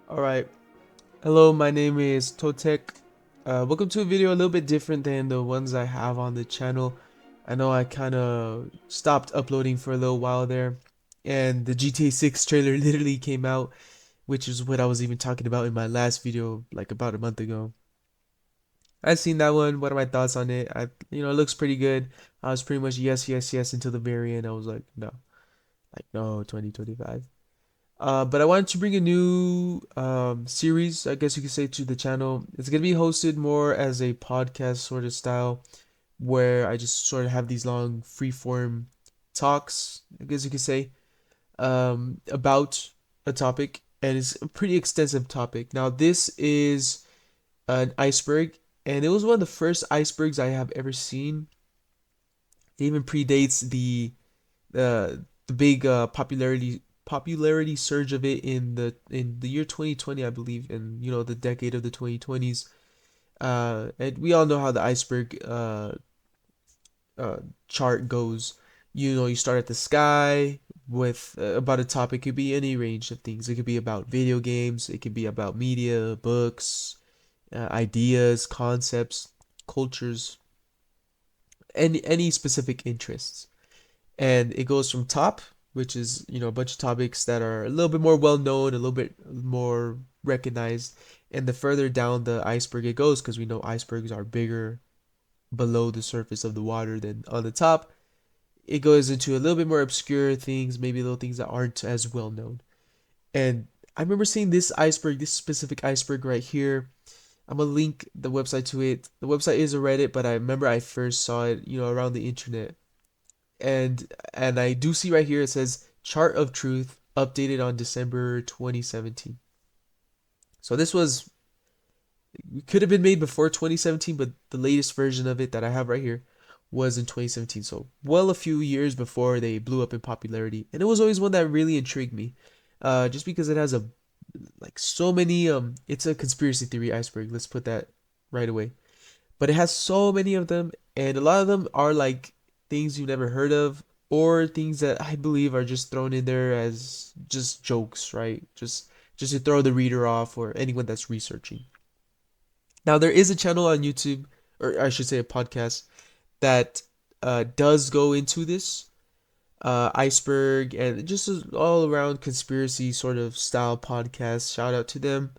All right. Hello, my name is Totecc. Welcome to a video a little bit different than the ones I have on the channel. I know I kind of stopped uploading for a little while there, and the GTA 6 trailer literally came out, which is what I was even talking about in my last video, like about a month ago. I've seen that one. What are my thoughts on it? It looks pretty good. I was pretty much yes, yes, yes until the very end. I was like no, 2025. But I wanted to bring a new series, I guess you could say, to the channel. It's gonna be hosted more as a podcast sort of style, where I just sort of have these long free-form talks, I guess you could say, about a topic, and it's a pretty extensive topic. Now, this is an iceberg, and it was one of the first icebergs I have ever seen. It even predates the big popularity surge of it in the year 2020, I believe, and the decade of the 2020s. And we all know how the iceberg uh, chart goes. You start at the sky with about a topic. It could be any range of things. It could be about video games. It could be about media, books, ideas, concepts, cultures, any specific interests. And it goes from top, which is a bunch of topics that are a little bit more well known, a little bit more recognized, and the further down the iceberg it goes, because we know icebergs are bigger below the surface of the water than on the top, it goes into a little bit more obscure things, maybe little things that aren't as well known. And I remember seeing this iceberg, this specific iceberg right here. I'm gonna link the website to it. The website is a Reddit, but I remember I first saw it, around the internet. And I do see right here it says Chart of Truth updated on December 2017. So this was could have been made before 2017, but the latest version of it that I have right here was in 2017. So well a few years before they blew up in popularity. And it was always one that really intrigued me. Just because it has so many it's a conspiracy theory iceberg. Let's put that right away. But it has so many of them, and a lot of them are like things you've never heard of, or things that I believe are just thrown in there as just jokes, right? Just to throw the reader off or anyone that's researching. Now there is a channel on YouTube, or I should say a podcast, that does go into this iceberg and just an all around conspiracy sort of style podcast. Shout out to them.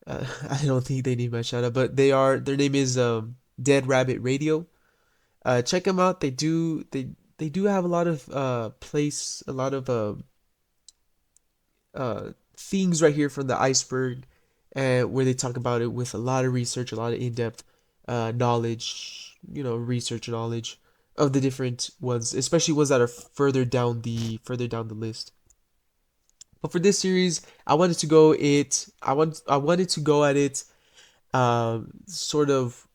I don't think they need my shout out, but their name is Dead Rabbit Radio. Check them out. They do have a lot of a lot of things right here from the iceberg, and where they talk about it with a lot of research, a lot of in-depth knowledge, research knowledge of the different ones, especially ones that are further down the list. But for this series, I wanted to go at it sort of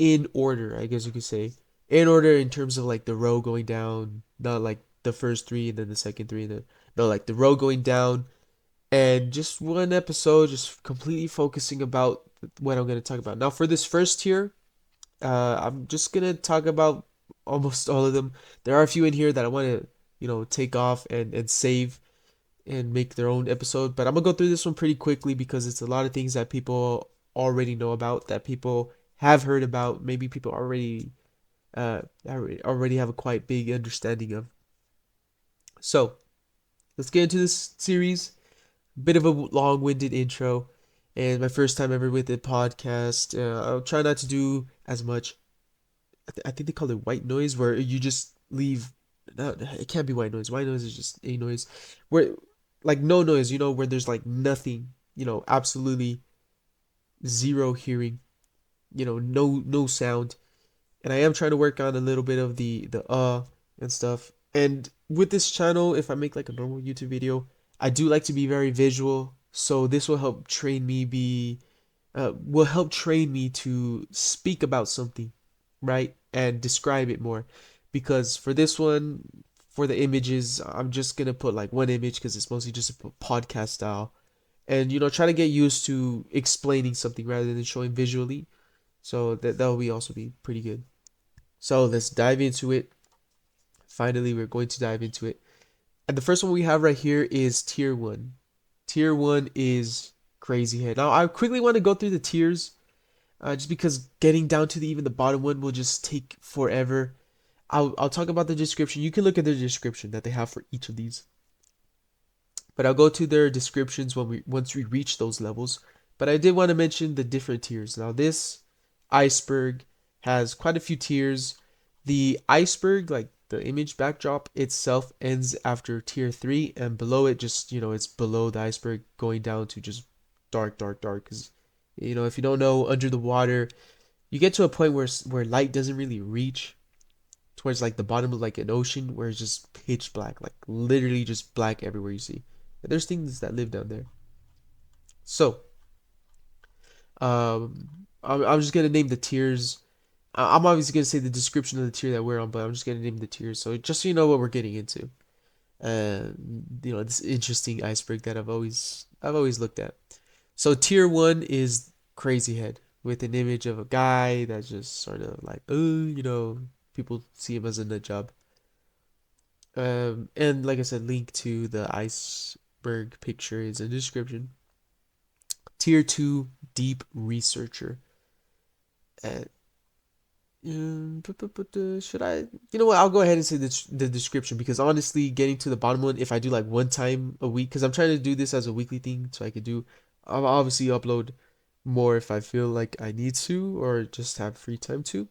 in order, I guess you could say. In order in terms of like the row going down, not like the first three and then the second three and then no, like the row going down, and just one episode just completely focusing about what I'm gonna talk about. Now for this first tier, I'm just gonna talk about almost all of them. There are a few in here that I wanna, take off and save and make their own episode, but I'm gonna go through this one pretty quickly because it's a lot of things that people already know about, that people have heard about, maybe people already have a quite big understanding of. So let's get into this series. Bit of a long-winded intro, and my first time ever with a podcast. I'll try not to do as much. I think they call it white noise, where you just leave. No, it can't be white noise. White noise is just a noise, where like no noise. Where there's like nothing. Absolutely zero hearing. No sound. And I am trying to work on a little bit of the and stuff. And with this channel, if I make like a normal YouTube video, I do like to be very visual, so this will help train me to speak about something, right? And describe it more. Because for this one, for the images, I'm just gonna put like one image because it's mostly just a podcast style. And try to get used to explaining something rather than showing visually. So that'll be also be pretty good. So let's dive into it. Finally, we're going to dive into it. And the first one we have right here is tier one. Tier one is Crazy head. Now I quickly want to go through the tiers, just because getting down to even the bottom one will just take forever. I'll talk about the description. You can look at the description that they have for each of these, but I'll go to their descriptions when we once we reach those levels. But I did want to mention the different tiers. Now this iceberg has quite a few tiers. The iceberg, like the image backdrop itself, ends after tier 3, and below it just, it's below the iceberg going down to just dark, dark, dark. Because, if you don't know, under the water, you get to a point where light doesn't really reach towards like the bottom of like an ocean, where it's just pitch black, like literally just black everywhere you see. And there's things that live down there. So, I'm just gonna name the tiers. I'm obviously gonna say the description of the tier that we're on, but I'm just gonna name the tiers, so just so you know what we're getting into. This interesting iceberg that I've always looked at. So tier 1 is Crazy Head, with an image of a guy that's just sort of like, people see him as a nut job. And like I said, link to the iceberg picture is in the description. Tier 2, Deep Researcher. Uh, should I? You know what? I'll go ahead and say the description, because honestly, getting to the bottom one, if I do like one time a week, because I'm trying to do this as a weekly thing, so I could do, I'll obviously upload more if I feel like I need to or just have free time to.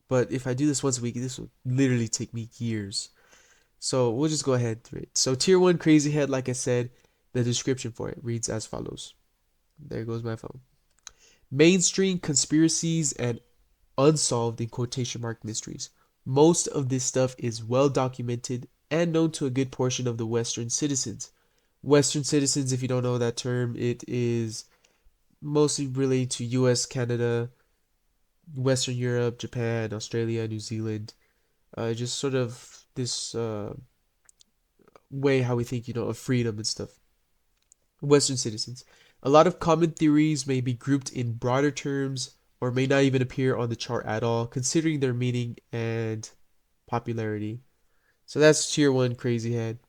But if I do this once a week, this will literally take me years. So we'll just go ahead through it. So tier 1 Crazy Head, like I said, the description for it reads as follows. There goes my phone. Mainstream conspiracies and unsolved in quotation mark mysteries. Most of this stuff is well documented and known to a good portion of the Western citizens. Western citizens, if you don't know that term, it is mostly related to US, Canada, Western Europe, Japan, Australia, New Zealand. Just sort of this way how we think, of freedom and stuff. Western citizens. A lot of common theories may be grouped in broader terms or may not even appear on the chart at all, considering their meaning and popularity. So that's tier 1 Crazy Head.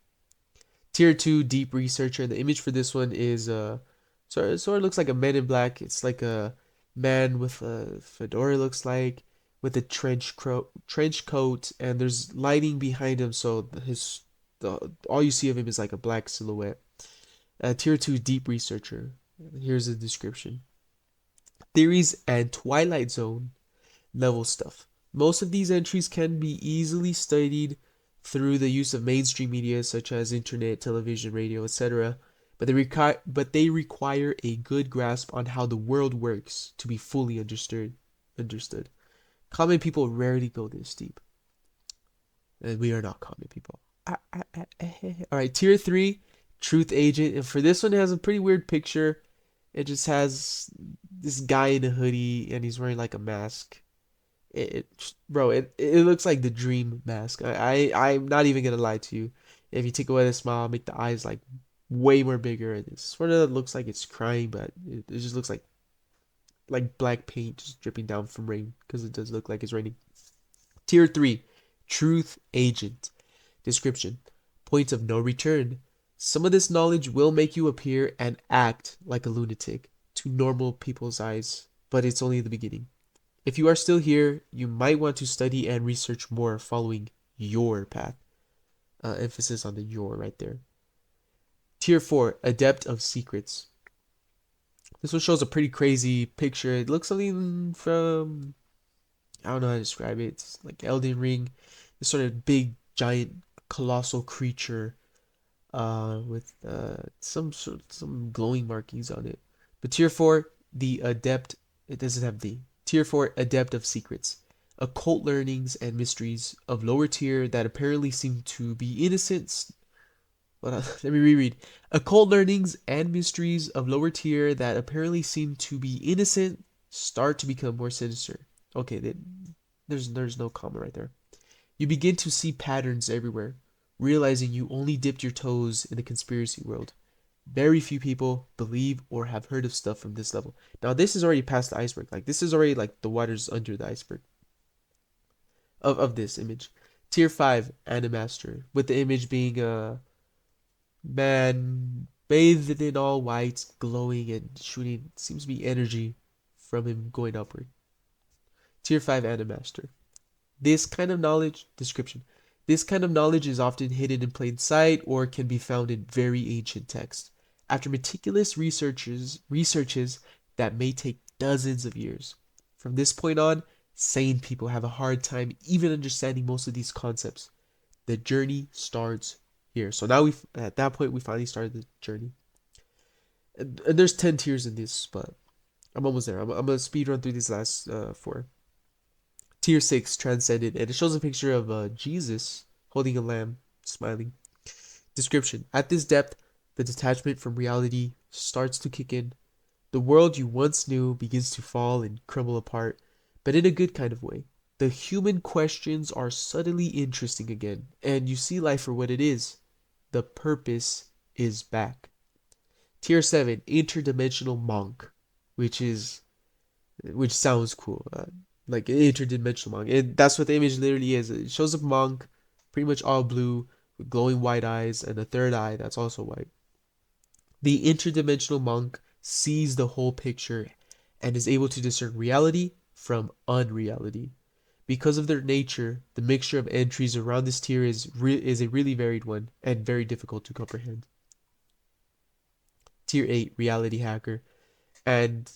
Tier 2 Deep Researcher. The image for this one is sort of looks like a Man in Black. It's like a man with a fedora, looks like, with a trench coat, and there's lighting behind him, so all you see of him is like a black silhouette. Tier 2 Deep Researcher. Here's the description. Theories and Twilight Zone level stuff. Most of these entries can be easily studied through the use of mainstream media such as internet, television, radio, etc. But they require a good grasp on how the world works to be fully understood. Common people rarely go this deep, and we are not common people. All right, tier 3, Truth Agent, and for this one, it has a pretty weird picture. It just has this guy in a hoodie, and he's wearing like a mask. It looks like the dream mask. I'm not even gonna lie to you. If you take away the smile, make the eyes like way more bigger, and it sort of looks like it's crying, but it just looks like black paint just dripping down from rain, because it does look like it's raining. Tier 3, Truth Agent. Description: Point of no return. Some of this knowledge will make you appear and act like a lunatic to normal people's eyes, but it's only the beginning. If you are still here, you might want to study and research more following your path. Emphasis on the your right there. Tier 4, Adept of Secrets. This one shows a pretty crazy picture. It looks something from, I don't know how to describe it. It's like Elden Ring. This sort of big, giant, colossal creature with some glowing markings on it. But tier 4, the Adept, it doesn't have the. Tier 4, Adept of Secrets. Occult learnings and mysteries of lower tier that apparently seem to be innocent. Let me reread. Occult learnings and mysteries of lower tier that apparently seem to be innocent start to become more sinister. Okay, there's no comma right there. You begin to see patterns everywhere, realizing you only dipped your toes in the conspiracy world. Very few people believe or have heard of stuff from this level. Now, this is already past the iceberg. Like, this is already like the water's under the iceberg of this image. Tier 5, Animaster, with the image being a man bathed in all white, glowing and shooting seems to be energy from him going upward. Tier 5 Animaster. This kind of knowledge description. This kind of knowledge is often hidden in plain sight or can be found in very ancient texts. After meticulous researches that may take dozens of years. From this point on, sane people have a hard time even understanding most of these concepts. The journey starts here. So now we at that point we finally started the journey. And there's 10 tiers in this, but I'm almost there. I'm gonna speed run through these last four. Tier 6 Transcended, and it shows a picture of Jesus holding a lamb, smiling. Description. At this depth, the detachment from reality starts to kick in. The world you once knew begins to fall and crumble apart, but in a good kind of way. The human questions are suddenly interesting again, and you see life for what it is. The purpose is back. Tier 7 Interdimensional Monk, which is which sounds cool. Like an interdimensional monk. That's what the image literally is. It shows a monk, pretty much all blue, with glowing white eyes, and a third eye that's also white. The interdimensional monk sees the whole picture and is able to discern reality from unreality. Because of their nature, the mixture of entries around this tier is a really varied one and very difficult to comprehend. Tier 8 Reality Hacker. And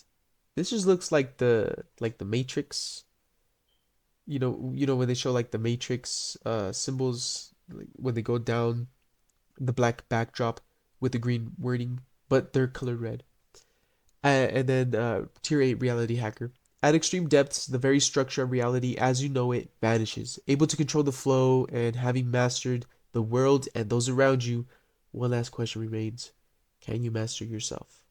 this just looks like the Matrix. You know when they show like the Matrix symbols, like when they go down the black backdrop with the green wording, but they're colored red. And then Tier 8 Reality Hacker. At extreme depths, the very structure of reality as you know it vanishes. Able to control the flow and having mastered the world and those around you, one last question remains. Can you master yourself?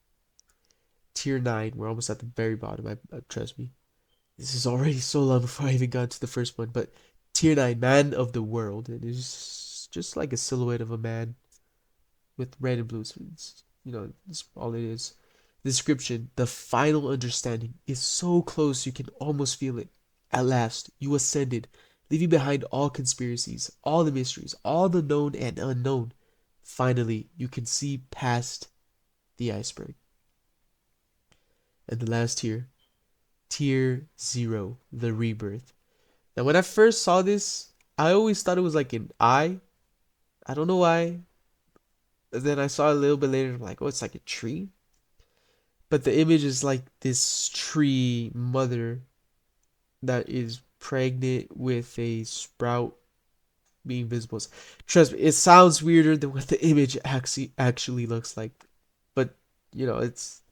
Tier 9, we're almost at the very bottom, trust me. This is already so long before I even got to the first one, but Tier 9, Man of the World. And it's just like a silhouette of a man with red and blue. So that's all it is. Description. The final understanding is so close you can almost feel it. At last, you ascended, leaving behind all conspiracies, all the mysteries, all the known and unknown. Finally, you can see past the iceberg. And the last tier, Tier 0, The Rebirth. Now, when I first saw this, I always thought it was like an eye. I don't know why. Then I saw it a little bit later, and I'm like, oh, it's like a tree. But the image is like this tree mother that is pregnant with a sprout being visible. Trust me, it sounds weirder than what the image actually looks like. But it's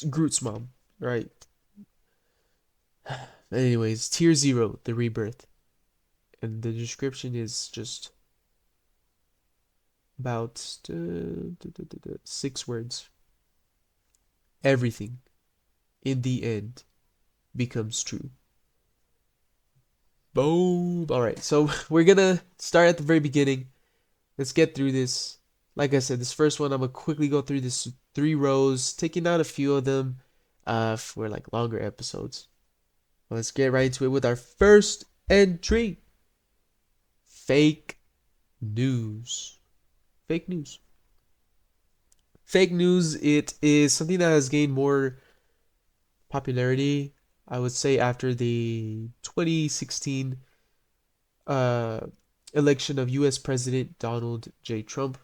Groot's mom, right? Anyways, Tier 0, The Rebirth. And the description is just about 6 words. Everything, in the end, becomes true. Boom. Alright, so we're gonna start at the very beginning. Let's get through this. Like I said, this first one, I'm gonna quickly go through this 3 rows, taking out a few of them for like longer episodes. Let's get right into it with our first entry. Fake news. Fake news. Fake news, it is something that has gained more popularity, I would say, after the 2016 uh, election of US President Donald J. Trump.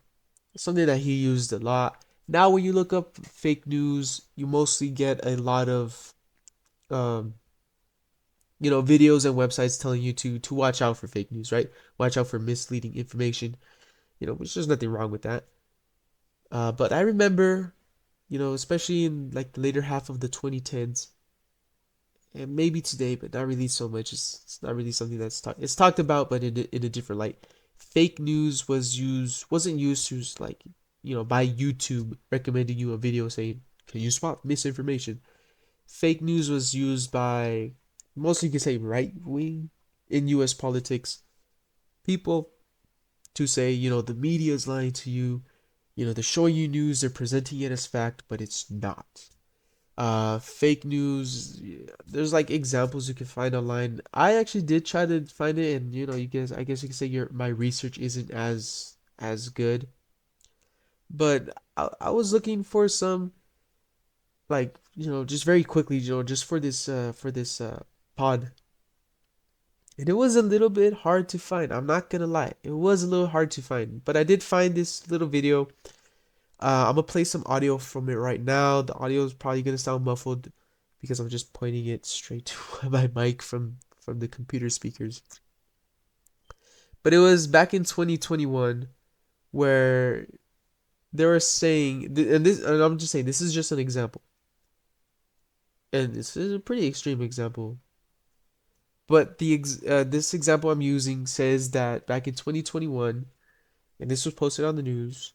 Something that he used a lot. Now, when you look up fake news, you mostly get a lot of um, videos and websites telling you to watch out for fake news, right? Watch out for misleading information, which there's nothing wrong with that. But I remember, especially in like the later half of the 2010s, and maybe today, but not really so much. It's not really something it's talked about, but in a different light. Fake news wasn't used to like by YouTube recommending you a video saying, "Can you spot misinformation?" Fake news was used by mostly you could say right wing in U.S. politics people to say the media is lying to you. They're showing you news, they're presenting it as fact, but it's not. Fake news, there's like examples you can find online. I actually did try to find it, and I guess you can say my research isn't as good. But I was looking for some, like, just very quickly, just for this pod. And it was a little bit hard to find. I'm not gonna lie. It was a little hard to find. But I did find this little video. I'm gonna play some audio from it right now. The audio is probably gonna sound muffled because I'm just pointing it straight to my mic from the computer speakers. But it was back in 2021 where they were saying, and I'm just saying, this is just an example, and this is a pretty extreme example. But this example I'm using says that back in 2021, and this was posted on the news,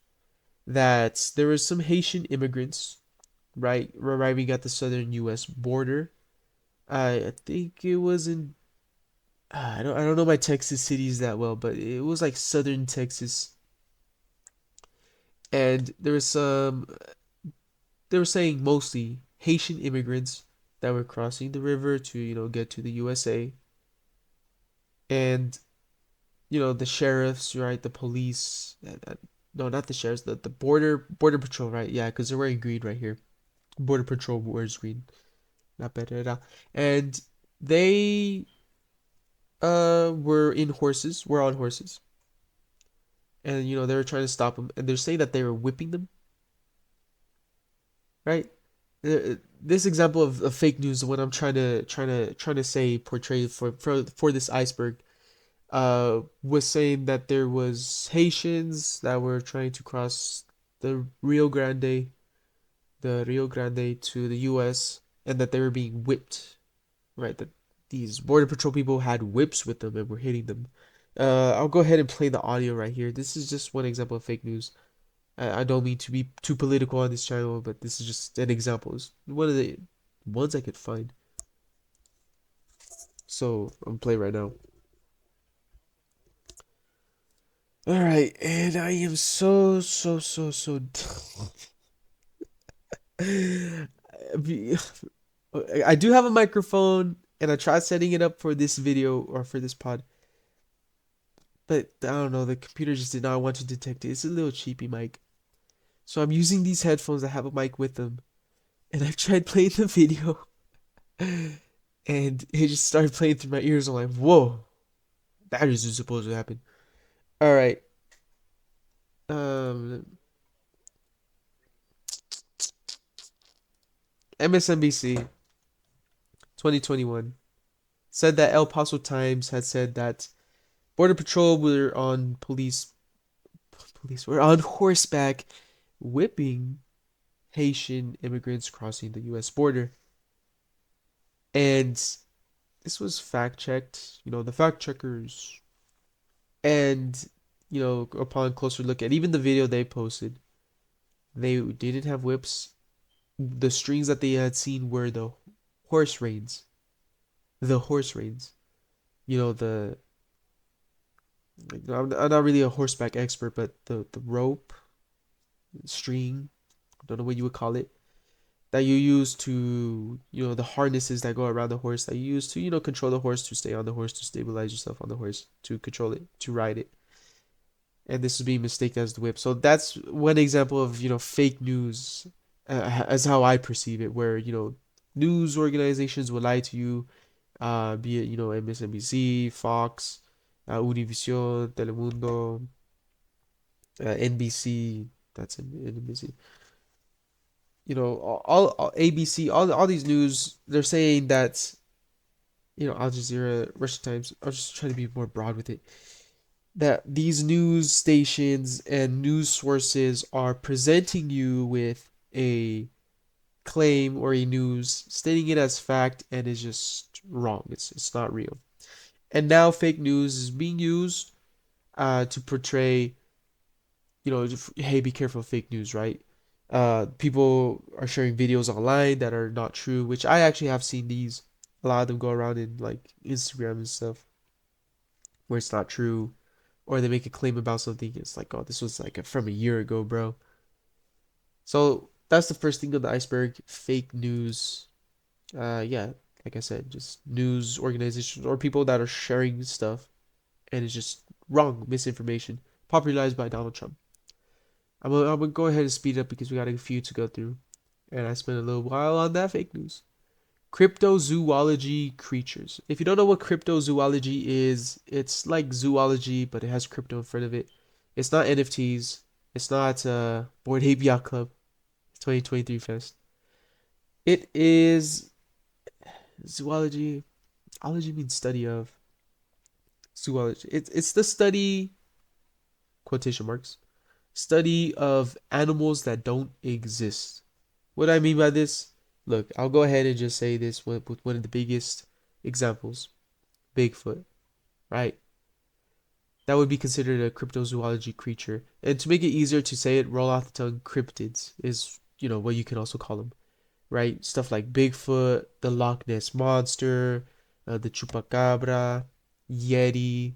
that there was some Haitian immigrants, right, arriving at the southern U.S. border. I think it was in I don't know my Texas cities that well, but it was like southern Texas, and there was some. They were saying mostly Haitian immigrants that were crossing the river to get to the USA, and the sheriffs, right, the police, no, not the sheriffs, the border patrol, right, yeah, because they're wearing green right here. Border patrol wears green, not better at all, and they were on horses, and they were trying to stop them, and they're saying that they were whipping them, right? This example of fake news, the one I'm trying to say portray for this iceberg, was saying that there was Haitians that were trying to cross the Rio Grande to the U.S., and that they were being whipped, right? That these border patrol people had whips with them and were hitting them. I'll go ahead and play the audio right here. This is just one example of fake news. I don't mean to be too political on this channel, but this is just an example. It's one of the ones I could find. So I'm gonna play right now. All right, and I am so. I do have a microphone, and I tried setting it up for this video or for this pod, but I don't know. The computer just did not want to detect it. It's a little cheapy mic, so I'm using these headphones that have a mic with them, and I've tried playing the video, and it just started playing through my ears. I'm like, whoa, that isn't supposed to happen. All right. Um, MSNBC 2021 said that El Paso Times had said that Border Patrol were on police were on horseback whipping Haitian immigrants crossing the US border. And this was fact checked, the fact checkers. And upon closer look at even the video they posted, they didn't have whips. The strings that they had seen were the horse reins. The horse reins. The I'm not really a horseback expert, but the rope, string, I don't know what you would call it, that you use to, the harnesses that go around the horse that you use to, control the horse, to stay on the horse, to stabilize yourself on the horse, to control it, to ride it. And this is being mistaken as the whip. So that's one example of, fake news, as how I perceive it, where, news organizations will lie to you, be it, MSNBC, Fox, Univision, Telemundo, NBC, that's NBC, all ABC, all these news, they're saying that, Al Jazeera, Russian Times, I'm just trying to be more broad with it, that these news stations and news sources are presenting you with a claim or a news, stating it as fact, and is just wrong. It's not real. And now fake news is being used to portray, hey, be careful of fake news, right? People are sharing videos online that are not true, which I actually have seen these. A lot of them go around in like Instagram and stuff where it's not true, or they make a claim about something. It's like, oh, this was like from a year ago, bro. So that's the first thing on the iceberg: fake news. Yeah, like I said, just news organizations or people that are sharing stuff and it's just wrong, misinformation, popularized by Donald Trump. I'm gonna go ahead and speed up because we got a few to go through, and I spent a little while on that fake news. Cryptozoology creatures. If you don't know what cryptozoology is, it's like zoology, but it has crypto in front of it. It's not NFTs. It's not Board Ape Yacht Club. It's 2023 Fest. It is zoology. Ology means study of. Zoology. It's the study, quotation marks, study of animals that don't exist. What I mean by this, look, I'll go ahead and just say this with one of the biggest examples, Bigfoot, right? That would be considered a cryptozoology creature. And to make it easier to say it, roll off the tongue, cryptids is, what you can also call them, right? Stuff like Bigfoot, the Loch Ness Monster, the Chupacabra, Yeti,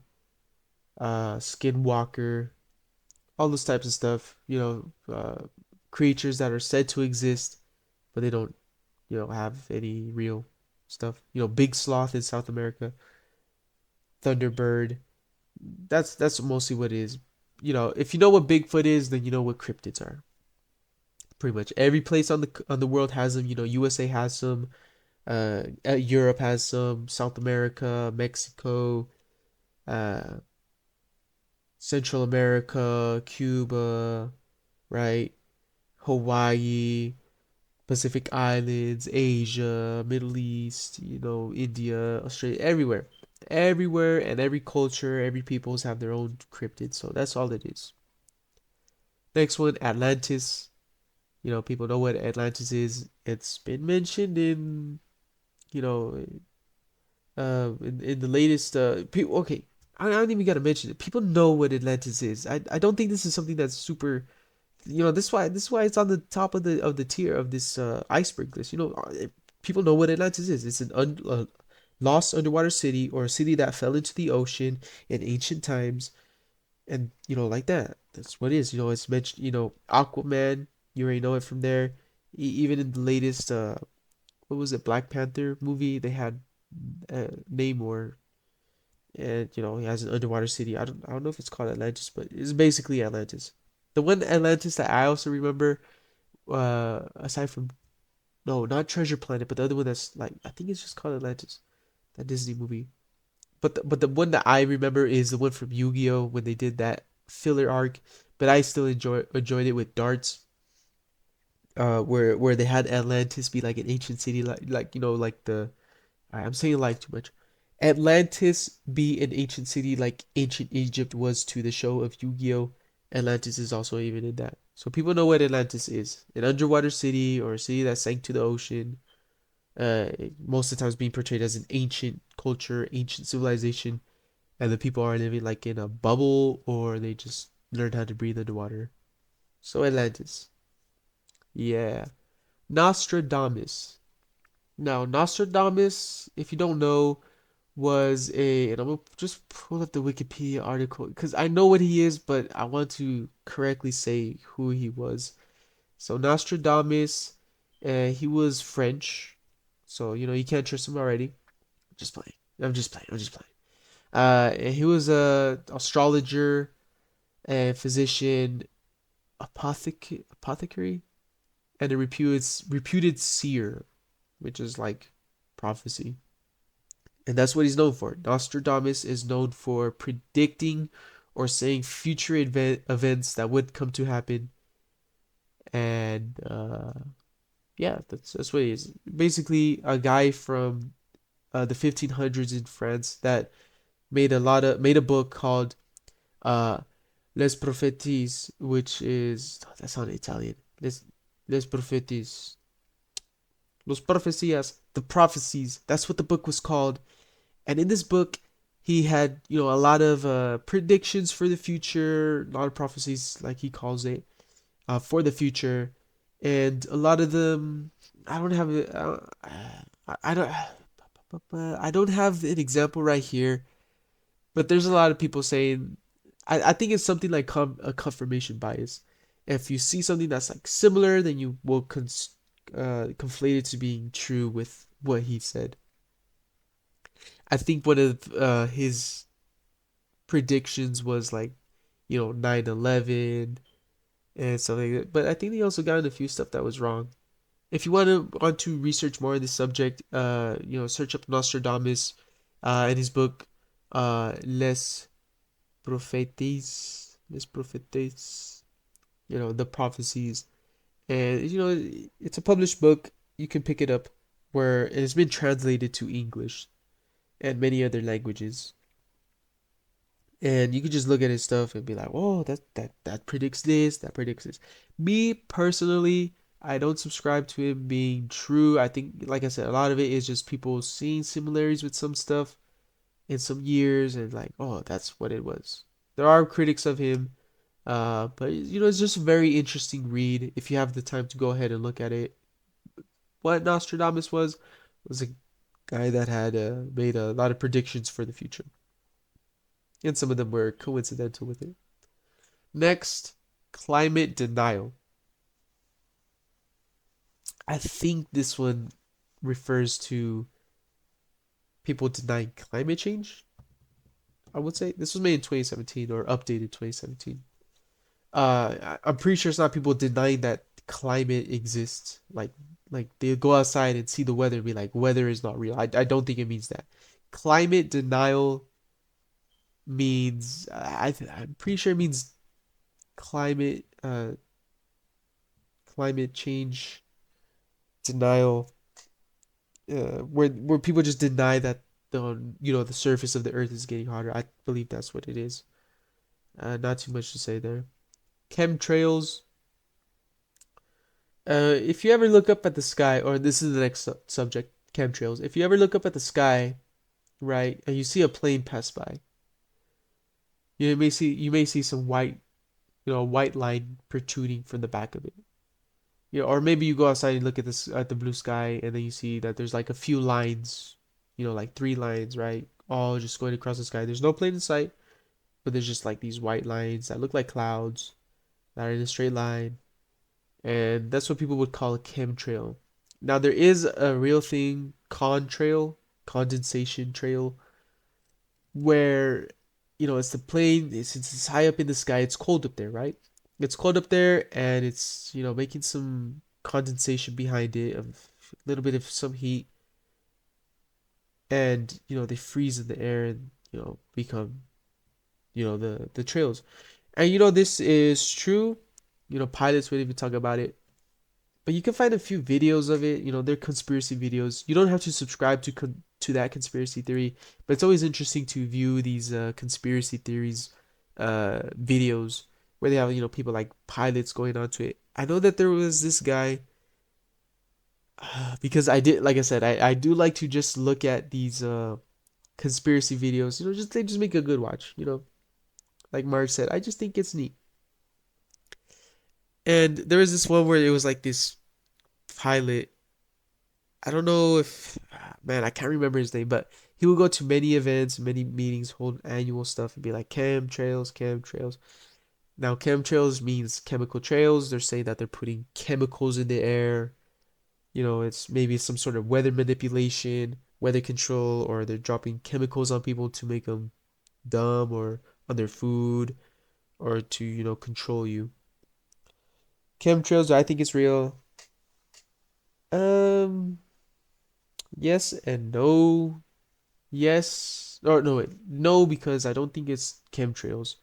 Skinwalker, all those types of stuff, creatures that are said to exist, but they don't, have any real stuff. Big Sloth in South America, Thunderbird. That's mostly what it is. If you know what Bigfoot is, then you know what cryptids are. Pretty much every place on the world has them. USA has some. Europe has some. South America, Mexico, uh, Central America, Cuba, right? Hawaii, Pacific Islands, Asia, Middle East, India, Australia, everywhere. Everywhere and every culture, every peoples have their own cryptids. So that's all it is. Next one, Atlantis. People know what Atlantis is. It's been mentioned you know, in the latest people. Okay, I don't even gotta mention it. People know what Atlantis is. I don't think this is something that's super. This is why it's on the top of the tier of this iceberg list. People know what Atlantis is. It's an lost underwater city, or a city that fell into the ocean in ancient times, and like that. That's what it is. It's mentioned. Aquaman. You already know it from there. Even in the latest what was it, Black Panther movie, they had Namor, and he has an underwater city. I don't know if it's called Atlantis, but it's basically Atlantis. The one Atlantis that I also remember, aside from, no, not Treasure Planet, but the other one that's like, I think it's just called Atlantis, that Disney movie. But the one that I remember is the one from Yu-Gi-Oh, when they did that filler arc. But I still enjoyed it with darts, where they had Atlantis be like an ancient city, like like the, I'm saying like too much. Atlantis be an ancient city like ancient Egypt was to the show of Yu-Gi-Oh. Atlantis is also even in that. So people know what Atlantis is. An underwater city, or a city that sank to the ocean. Most of the times being portrayed as an ancient culture, ancient civilization, and the people are living like in a bubble, or they just learned how to breathe underwater. So Atlantis. Yeah. Nostradamus. Now, Nostradamus, if you don't know, was and I'm gonna just pull up the Wikipedia article because I know what he is, but I want to correctly say who he was. So Nostradamus, he was French, so you can't trust him already. Just playing. I'm just playing. I'm just playing. And he was a astrologer and physician, apothecary, and a reputed seer, which is like prophecy. And that's what he's known for. Nostradamus is known for predicting or saying future events that would come to happen. And yeah, that's what he is. Basically, a guy from the 1500s in France that made a book called uh, Les Prophéties, which is, oh, that's not Italian. Les Prophéties, Los Profecías, the prophecies. That's what the book was called. And in this book, he had, a lot of predictions for the future, a lot of prophecies, like he calls it, for the future. And a lot of them, I don't have, I don't, I don't have an example right here, but there's a lot of people saying, I think it's something like a confirmation bias. If you see something that's like similar, then you will conflate it to being true with what he said. I think one of his predictions was like 9/11, and stuff like that. But I think they also got in a few stuff that was wrong. If you want to research more on this subject, search up Nostradamus, in his book, Les Prophéties, the prophecies, and it's a published book. You can pick it up, where it has been translated to English and many other languages. And you could just look at his stuff and be like, "Oh, that predicts this, that predicts this." Me personally, I don't subscribe to him being true. I think, like I said, a lot of it is just people seeing similarities with some stuff in some years and like, "Oh, that's what it was." There are critics of him, but it's just a very interesting read if you have the time to go ahead and look at it. What Nostradamus was a guy that had made a lot of predictions for the future, and some of them were coincidental with it. Next, climate denial. I think this one refers to people denying climate change. I would say this was made in 2017 or updated 2017. I'm pretty sure it's not people denying that climate exists. Like they go outside and see the weather and be like, weather is not real. I don't think it means that. Climate denial means I'm pretty sure it means climate change denial, where people just deny that the surface of the earth is getting hotter. I believe that's what it is. Not too much to say there. Chemtrails. If you ever look up at the sky, or this is the next subject, chemtrails. If you ever look up at the sky, right, and you see a plane pass by, you may see some white, white line protruding from the back of it. Or maybe you go outside and look at the blue sky, and then you see that there's like a few lines, like three lines, right? All just going across the sky. There's no plane in sight, but there's just like these white lines that look like clouds that are in a straight line, and that's what people would call a chemtrail. Now there is a real thing, contrail, condensation trail, where it's the plane. Since it's high up in the sky, it's cold up there, right? It's cold up there, and it's making some condensation behind it of a little bit of some heat, and they freeze in the air and become the trails. And this is true. Pilots would even talk about it. But you can find a few videos of it. They're conspiracy videos. You don't have to subscribe to that conspiracy theory, but it's always interesting to view these conspiracy theories videos where they have people like pilots going onto it. I know that there was this guy, because I did, like I said, I do like to just look at these conspiracy videos. They just make a good watch. Like Mark said, I just think it's neat. And there was this one where it was like this pilot. I don't know if, man, I can't remember his name, but he would go to many events, many meetings, hold annual stuff, and be like, chemtrails, chemtrails. Now, chemtrails means chemical trails. They're saying that they're putting chemicals in the air. It's maybe some sort of weather manipulation, weather control, or they're dropping chemicals on people to make them dumb, or on their food, or to, control you. Chemtrails, I think it's real. Um, yes and no. Yes, or no, wait, no, because I don't think it's chemtrails.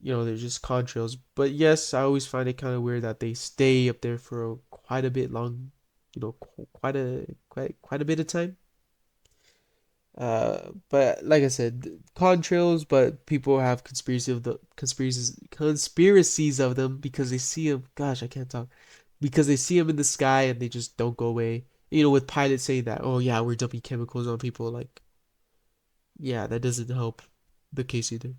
They're just contrails. But yes, I always find it kind of weird that they stay up there for quite a bit long, quite a bit of time. But like I said, contrails, but people have conspiracies of them because they see them. Gosh, I can't talk. Because they see them in the sky and they just don't go away. With pilots saying that, oh yeah, we're dumping chemicals on people, like, yeah, that doesn't help the case either.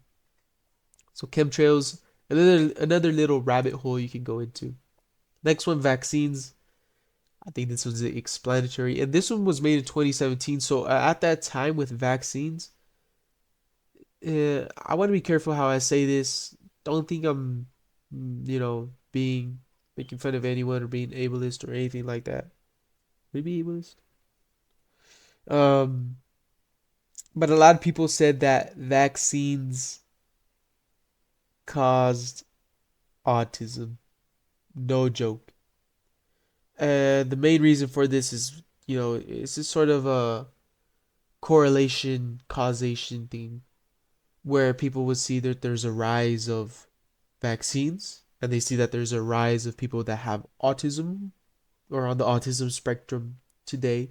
So chemtrails, another little rabbit hole you can go into. Next one, vaccines. I think this was explanatory, and this one was made in 2017. So at that time with vaccines, I want to be careful how I say this. Don't think I'm, being making fun of anyone or being ableist or anything like that. Maybe ableist. Um, but a lot of people said that vaccines caused autism. No joke. And the main reason for this is, it's just sort of a correlation causation thing where people would see that there's a rise of vaccines and they see that there's a rise of people that have autism or on the autism spectrum today.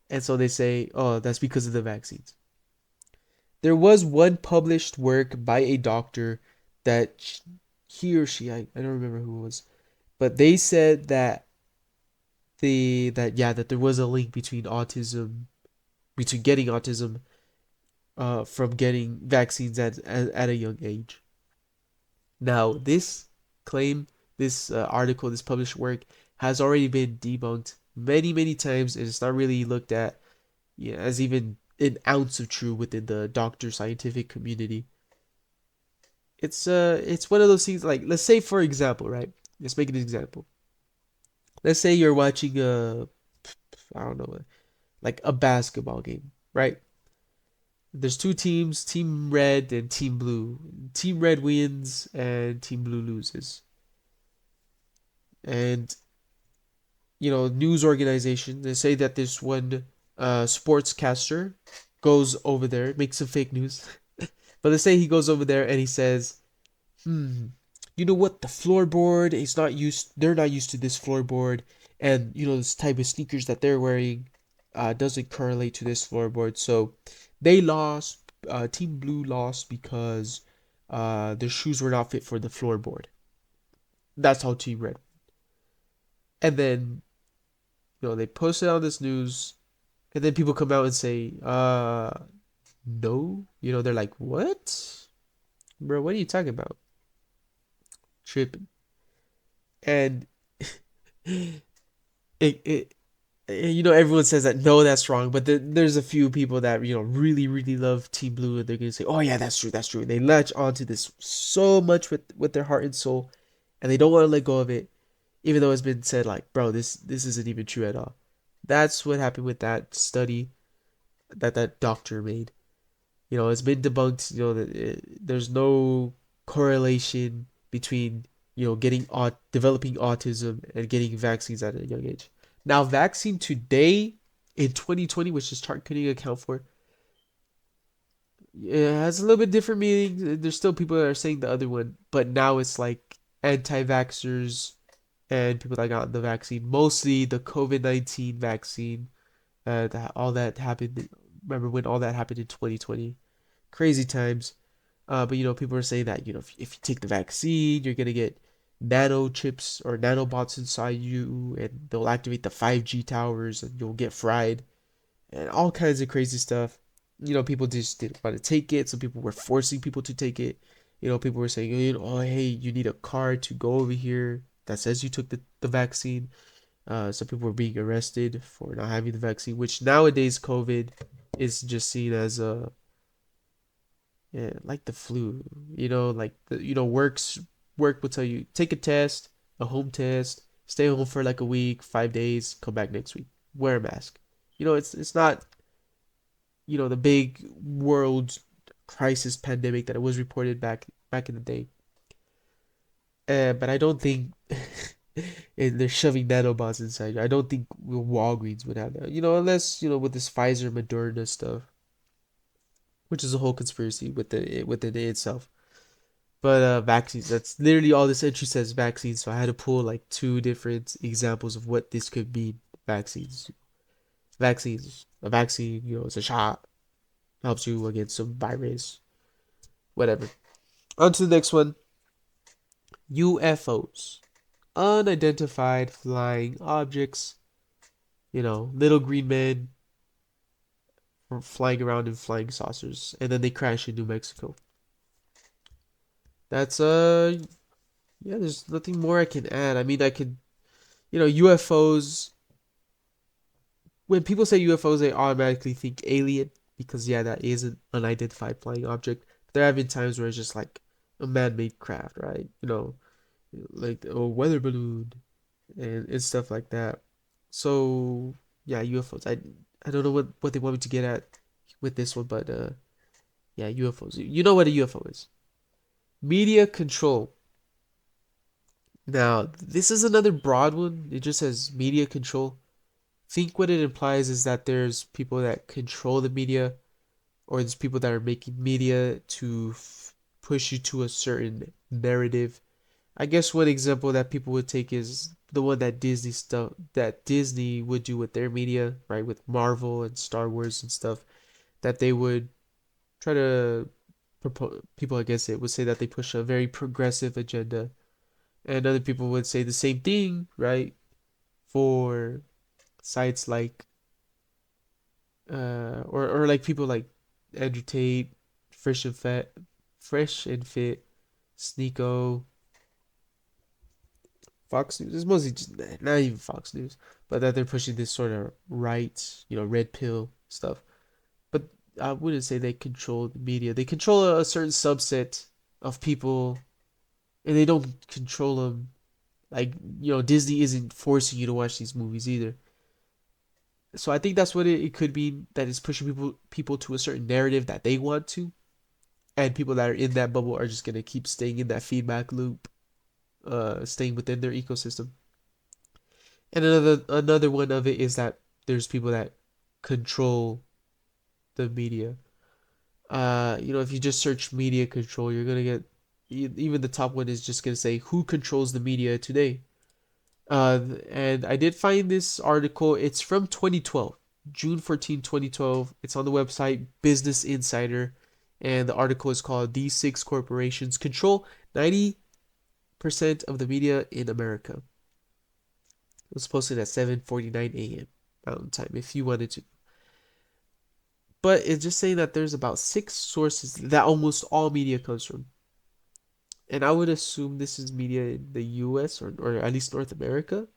And so they say, oh, that's because of the vaccines. There was one published work by a doctor that he or she, I don't remember who it was, but they said that that there was a link between autism, between getting autism from getting vaccines at a young age. Now, this claim, this article, this published work has already been debunked many, many times, and it's not really looked at, yeah, as even an ounce of true within the doctor scientific community. It's one of those things like, let's say for example, right? Let's make an example. Let's say you're watching I don't know, like a basketball game, right? There's two teams, Team Red and Team Blue. Team Red wins and Team Blue loses. And news organization, they say that this one sportscaster goes over there, makes some fake news. But let's say he goes over there and he says, you know what, the floorboard is not used, they're not used to this floorboard, and this type of sneakers that they're wearing doesn't correlate to this floorboard, so they lost. Team Blue lost because their shoes were not fit for the floorboard. That's how Team Red. And then they post it on this news, and then people come out and say, no, they're like, what, bro, what are you talking about? Tripping. And it, it everyone says that no, that's wrong, but there's a few people that really really love Team Blue, and they're gonna say, oh yeah, that's true, and they latch onto this so much with their heart and soul, and they don't want to let go of it, even though it's been said like, bro, this isn't even true at all. That's what happened with that study that doctor made. It's been debunked. That there's no correlation between getting developing autism and getting vaccines at a young age. Now, vaccine today in 2020, which is chart couldn't account for, it has a little bit different meaning. There's still people that are saying the other one, but now it's like anti-vaxxers and people that got the vaccine, mostly the COVID-19 vaccine. All that happened. Remember when all that happened in 2020? Crazy times. But people are saying that if you take the vaccine, you're gonna get nano chips or nanobots inside you, and they'll activate the 5G towers, and you'll get fried, and all kinds of crazy stuff. People just didn't want to take it, so people were forcing people to take it. People were saying, oh hey, you need a card to go over here that says you took the vaccine. Some people were being arrested for not having the vaccine, which nowadays COVID is just seen as a, yeah, like the flu. Like work will tell you take a test, a home test, stay home for like a week, 5 days, come back next week, wear a mask. It's not the big world crisis pandemic that it was reported back in the day. But I don't think and they're shoving nanobots inside you. I don't think Walgreens would have that. Unless with this Pfizer Moderna stuff, which is a whole conspiracy within it itself. But vaccines, that's literally all this entry says, vaccines. So I had to pull like two different examples of what this could mean. Vaccines. Vaccines. A vaccine, it's a shot. Helps you against some virus. Whatever. On to the next one. UFOs. Unidentified flying objects. Little green men flying around in flying saucers. And then they crash in New Mexico. That's yeah, there's nothing more I can add. I mean, I could, UFOs. When people say UFOs, they automatically think alien because yeah, that is an unidentified flying object. There have been times where it's just like a man-made craft, right? Like a weather balloon and stuff like that. So yeah, UFOs. I don't know what they want me to get at with this one, but yeah, UFOs. You know what a UFO is? Media control. Now, this is another broad one. It just says media control. Think what it implies is that there's people that control the media, or there's people that are making media to push you to a certain narrative. I guess one example that people would take is the one that Disney would do with their media, right? With Marvel and Star Wars and stuff, that they would try to propose. People against it would say that they push a very progressive agenda, and other people would say the same thing, right? For sites like or like people like Andrew Tate, Fresh and Fit, Fresh and Fit, Sneeko, Fox News. It's mostly just, not even Fox News, but that they're pushing this sort of right, red pill stuff. But I wouldn't say they control the media. They control a certain subset of people, and they don't control them. Like, Disney isn't forcing you to watch these movies either. So I think that's what it could be, that it's pushing people to a certain narrative that they want to, and people that are in that bubble are just gonna keep staying in that feedback loop, staying within their ecosystem. And another one of it is that there's people that control the media. If you just search media control, you're gonna get, even the top one is just gonna say who controls the media today. And I did find this article. It's from 2012, June 14, 2012. It's on the website Business Insider, and the article is called "These Six Corporations Control 90% of the Media in America." It was posted at 7:49 a.m. Mountain Time, if you wanted to. But it's just saying that there's about six sources that almost all media comes from. And I would assume this is media in the US, or at least North America.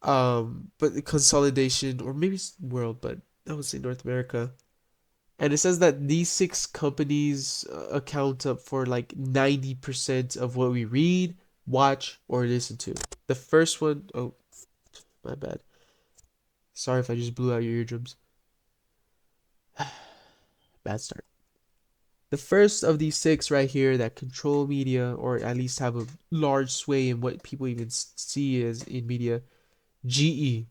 But the consolidation, or maybe it's world, but I would say North America. And it says that these six companies account up for like 90% of what we read, watch, or listen to. The first one, oh, my bad. Sorry if I just blew out your eardrums. Bad start. The first of these six right here that control media, or at least have a large sway in what people even see as in media, GE,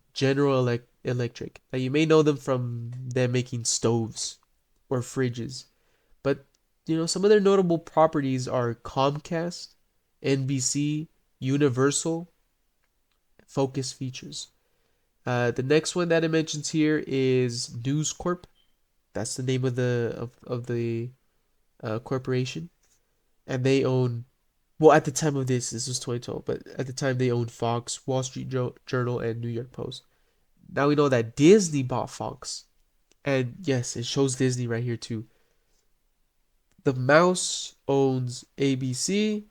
Electric. Now you may know them from them making stoves or fridges, but some of their notable properties are Comcast, NBC, Universal, Focus Features. The next one that it mentions here is News Corp. That's the name of the corporation, and they own. Well, at the time of this was 2012, but at the time they owned Fox, Wall Street Journal, and New York Post. Now we know that Disney bought Fox, and yes, it shows Disney right here too. The mouse owns ABC,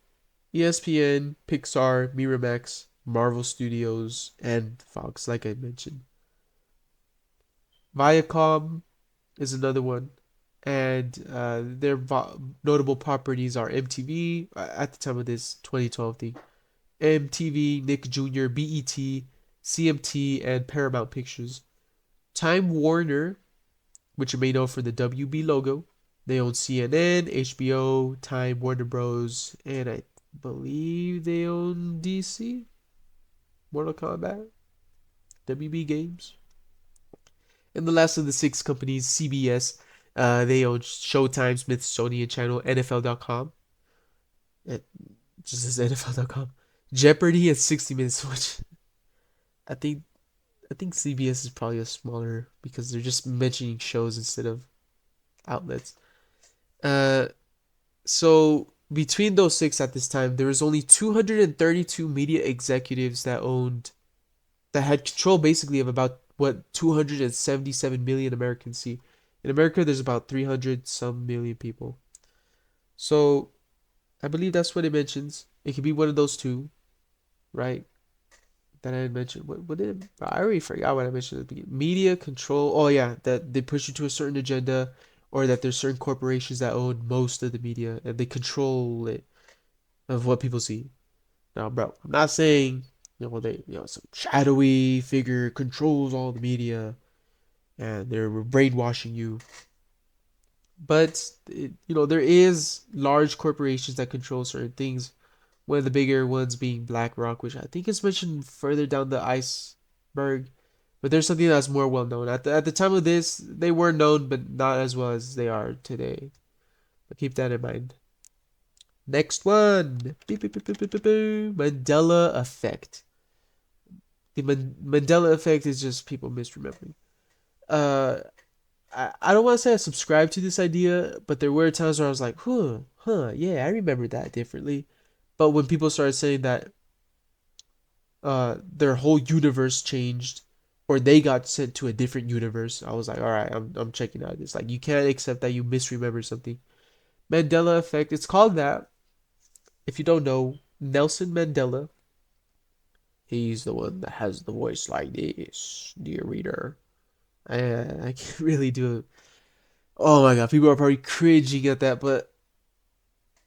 ESPN, Pixar, Miramax, Marvel Studios, and Fox, like I mentioned. Viacom is another one, and their notable properties are MTV, at the time of this 2012 thing, MTV, Nick Jr., BET, CMT, and Paramount Pictures. Time Warner, which you may know for the WB logo. They own CNN, HBO, Time, Warner Bros., and I believe they own DC, Mortal Kombat, WB Games. And the last of the six companies, CBS, they own Showtime, Smithsonian Channel, NFL.com. It just says NFL.com. Jeopardy and 60 Minutes, which I think I think CBS is probably a smaller, because they're just mentioning shows instead of outlets. Uh, so between those six at this time, there was only 232 media executives that had control basically of about what 277 million Americans see. In America, there's about 300 some million people. So I believe that's what it mentions. It could be one of those two, right? That I had mentioned. What did it, I already forgot what I mentioned at the beginning. Media control. Oh yeah, that they push you to a certain agenda, or that there's certain corporations that own most of the media and they control it of what people see. Now, bro, I'm not saying some shadowy figure controls all the media and they're brainwashing you, but there is large corporations that control certain things, One of the bigger ones being Black Rock, which I think is mentioned further down the iceberg. But there's something that's more well known. At the time of this, they were known, but not as well as they are today. But keep that in mind. Next one. Beep, beep, beep, beep, beep, beep, beep. Mandela effect. The Mandela effect is just people misremembering. Uh, I don't want to say I subscribe to this idea, but there were times where I was like, yeah, I remember that differently. But when people started saying that their whole universe changed or they got sent to a different universe, I was like, all right, I'm checking out this. Like, you can't accept that you misremember something. Mandela effect, it's called that. If you don't know, Nelson Mandela, he's the one that has the voice like this, dear reader. I can't really do it. Oh my god, people are probably cringing at that, but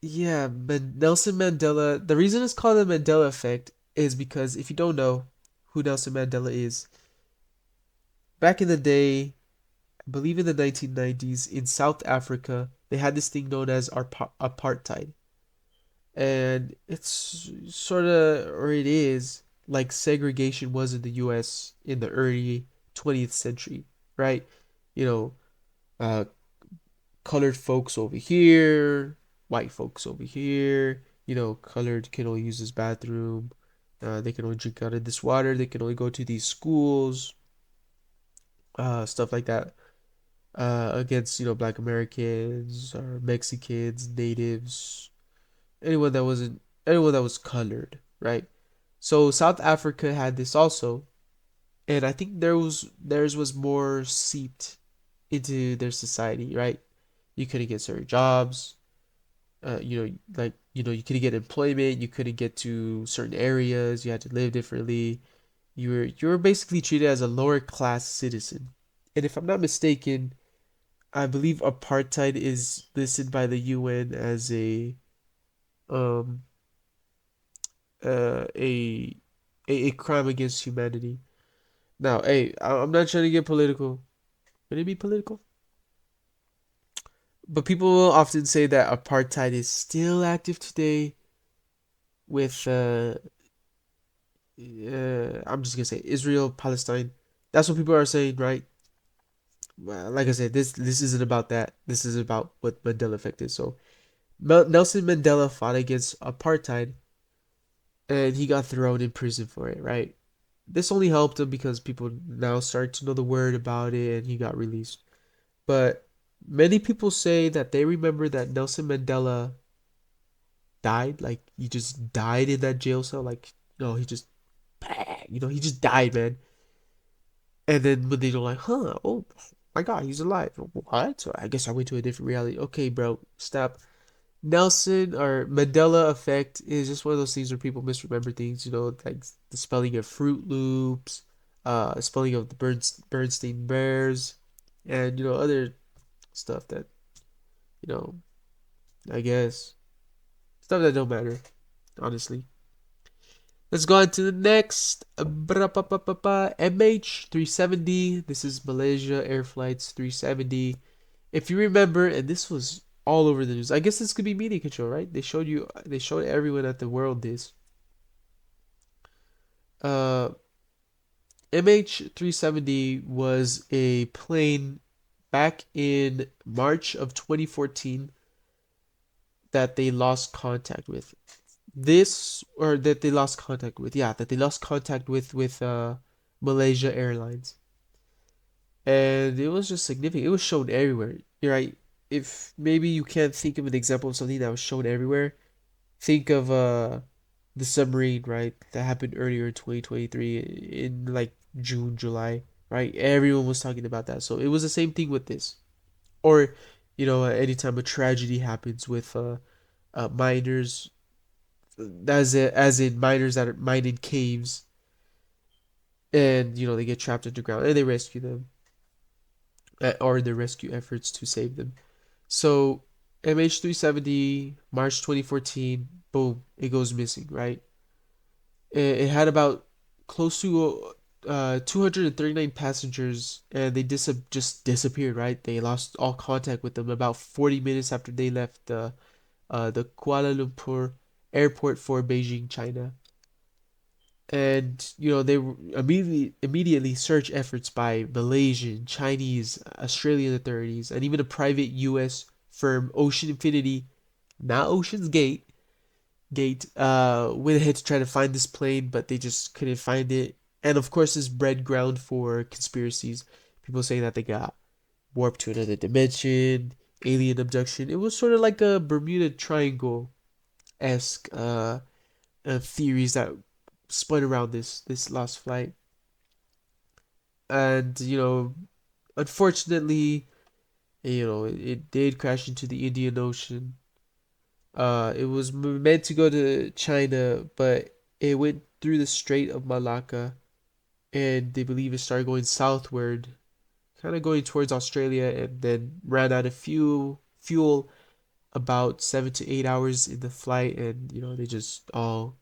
yeah, Nelson Mandela. The reason it's called the Mandela effect is because if you don't know who Nelson Mandela is, back in the day, I believe in the 1990s in South Africa, they had this thing known as apartheid. And it's sort of, or it is, like segregation was in the US in the early 20th century, right? You know, uh, colored folks over here, white folks over here. Colored can only use this bathroom. They can only drink out of this water. They can only go to these schools. Stuff like that. Against Black Americans or Mexicans, natives, anyone that was colored, right? So South Africa had this also, and I think theirs was more seeped into their society, right? You couldn't get certain jobs. You couldn't get employment, you couldn't get to certain areas, you had to live differently. You were basically treated as a lower class citizen. And if I'm not mistaken, I believe apartheid is listed by the UN as um a a crime against humanity. Now, hey, I'm not trying to get political. Would it be political? But people will often say that apartheid is still active today with I'm just gonna say Israel, Palestine. That's what people are saying, right? Well, like I said, this isn't about that. This is about what Mandela effect is. So Nelson Mandela fought against apartheid, and he got thrown in prison for it, right? This only helped him because people now start to know the word about it, and he got released. But many people say that they remember that Nelson Mandela died, like he just died in that jail cell, like no, he just, he just died, man. And then when they don't like, oh my God, he's alive. What? So I guess I went to a different reality. Okay, bro, stop. Nelson or Mandela effect is just one of those things where people misremember things, like the spelling of Fruit Loops, spelling of the Bernstein Bears, and other stuff that, you know, I guess stuff that don't matter, honestly. Let's go on to the next. MH370. This is Malaysia Air Flights 370. If you remember, and this was all over the news. I guess this could be media control, right? They showed everyone at the world this. Uh, MH370 was a plane back in March of 2014 that they lost contact with. This or that they lost contact with. Yeah, that they lost contact with Malaysia Airlines. And it was just significant. It was shown everywhere. You're right. If maybe you can't think of an example of something that was shown everywhere, think of the submarine, right? That happened earlier in 2023 in like June, July, right? Everyone was talking about that. So it was the same thing with this. Or, anytime a tragedy happens with miners, as in miners that are mining caves, and they get trapped underground and they rescue them, or the rescue efforts to save them. So MH370, March 2014, boom, it goes missing, right? It had about close to 239 passengers, and they just disappeared, right? They lost all contact with them about 40 minutes after they left the Kuala Lumpur airport for Beijing, China. And they immediately search efforts by Malaysian, Chinese, Australian authorities, and even a private U.S. firm, Ocean Infinity, not Ocean's Gate, went ahead to try to find this plane, but they just couldn't find it. And of course, this bred ground for conspiracies. People saying that they got warped to another dimension, alien abduction. It was sort of like a Bermuda Triangle esque theories that spun around this lost flight. And unfortunately, it did crash into the Indian Ocean. It was meant to go to China, but it went through the Strait of Malacca, and they believe it started going southward, kind of going towards Australia, and then ran out of fuel about 7 to 8 hours in the flight, and they just all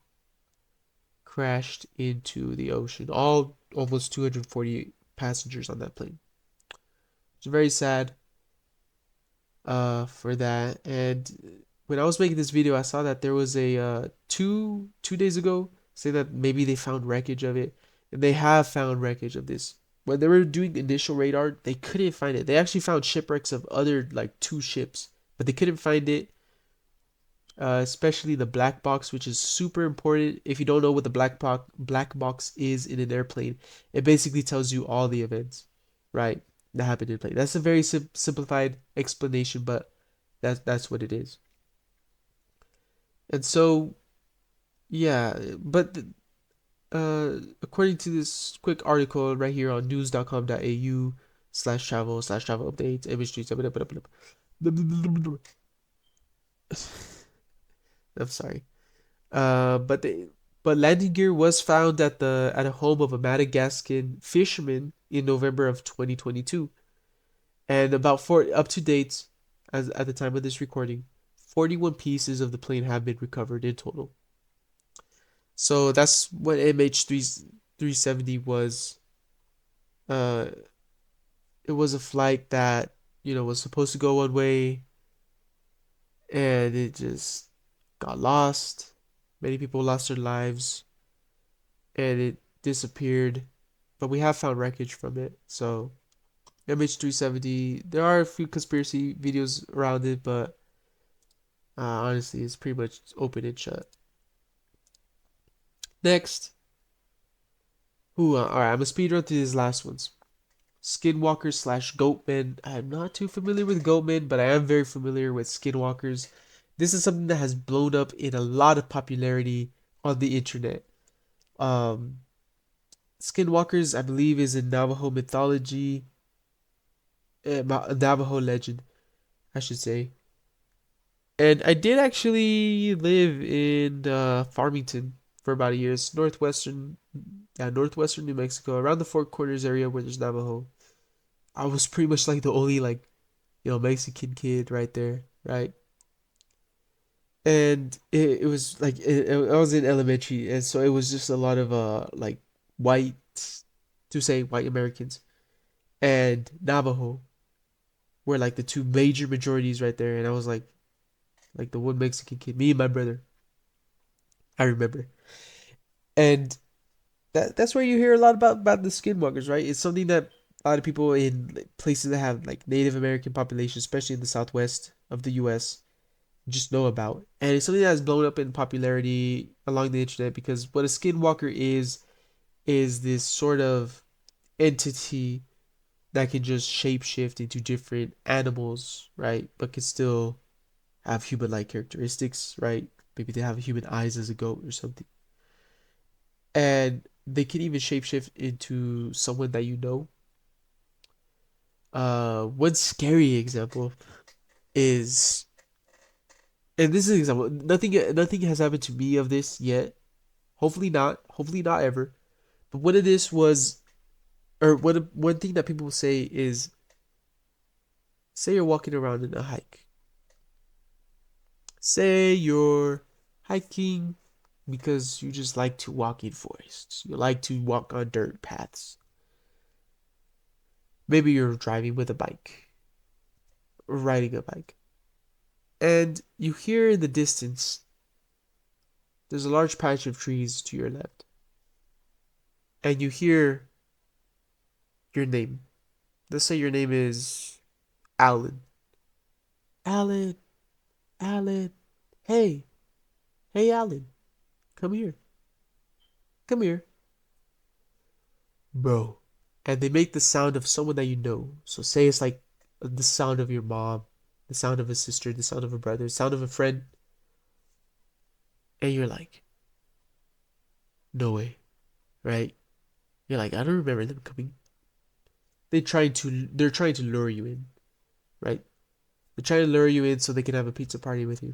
crashed into the ocean. All almost 240 passengers on that plane. It's very sad for that. And when I was making this video, I saw that there was a two days ago saying that maybe they found wreckage of it, and they have found wreckage of this. When they were doing initial radar, they couldn't find it. They actually found shipwrecks of other like two ships, but they couldn't find it. Especially the black box, which is super important. If you don't know what the black box is in an airplane, it basically tells you all the events, right, that happened in a plane. That's a very simplified explanation, but that's what it is. And so, yeah, but according to this quick article right here on news.com.au/travel/travel updates, image tweets, I'm sorry. But landing gear was found at a home of a Madagascan fisherman in November of 2022, and about four up to date, as at the time of this recording, 41 pieces of the plane have been recovered in total. So that's what MH370 was. Uh, it was a flight that was supposed to go one way, and it just got lost. Many people lost their lives, and it disappeared. But we have found wreckage from it. So MH370, there are a few conspiracy videos around it, but honestly, it's pretty much open and shut. Next, all right, I'm gonna speed run through these last ones. Skinwalkers/goatmen. I'm not too familiar with goatmen, but I am very familiar with skinwalkers. This is something that has blown up in a lot of popularity on the internet. Um, Skinwalkers, I believe, is in Navajo mythology, Navajo legend, I should say. And I did actually live in Farmington for about a year. It's northwestern New Mexico, around the Four Corners area where there's Navajo. I was pretty much like the only Mexican kid right there, right? And it was like I was in elementary, and so it was just a lot of like white, to say white Americans, and Navajo were like the two major majorities right there, and I was like the one Mexican kid, me and my brother. I remember, and that's where you hear a lot about the skinwalkers, right? It's something that a lot of people in places that have like Native American population, especially in the Southwest of the U.S., just know about, and it's something that has blown up in popularity along the internet because what a skinwalker is this sort of entity that can just shapeshift into different animals, right? But can still have human-like characteristics, right? Maybe they have human eyes as a goat or something. And they can even shapeshift into someone that you know. One scary example is, and this is an example. Nothing has happened to me of this yet. Hopefully not. Hopefully not ever. But what it is was, or one thing that people say is, say you're walking around in a hike. Say you're hiking because you just like to walk in forests. You like to walk on dirt paths. Maybe you're driving with a bike or riding a bike. And you hear in the distance There's a large patch of trees to your left, and you hear your name. Let's say your name is Alan. Alan, Alan, hey, hey, Alan, come here, come here, bro. And they make the sound of someone that you know. So say it's like the sound of your mom, the sound of a sister, the sound of a brother, the sound of a friend, and you're like, no way, right? You're like, I don't remember them coming. They're trying to lure you in, right? They're trying to lure you in so they can have a pizza party with you.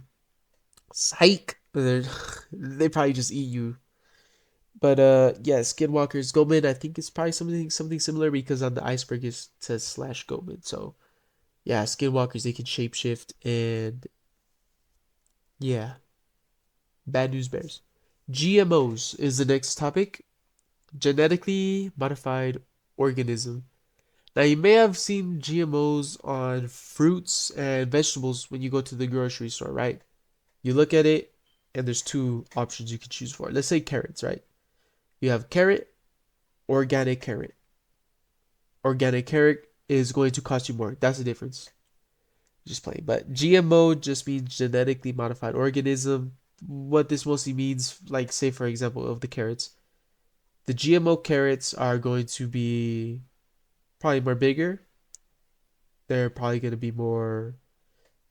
Psych. They probably just eat you. But yeah, Skinwalkers, Goldman. I think it's probably something similar because on the iceberg it says slash Goldman. So yeah, Skinwalkers they can shapeshift and yeah, bad news bears. GMOs is the next topic. Genetically modified organism. Now you may have seen GMOs on fruits and vegetables when you go to the grocery store, right? You look at it and there's two options you can choose for. Let's say carrots, right? You have carrot, organic carrot. Organic carrot is going to cost you more. That's the difference. Just plain. But GMO just means genetically modified organism. What this mostly means, like say for example of the carrots, the GMO carrots are going to be probably more bigger. They're probably going to be more.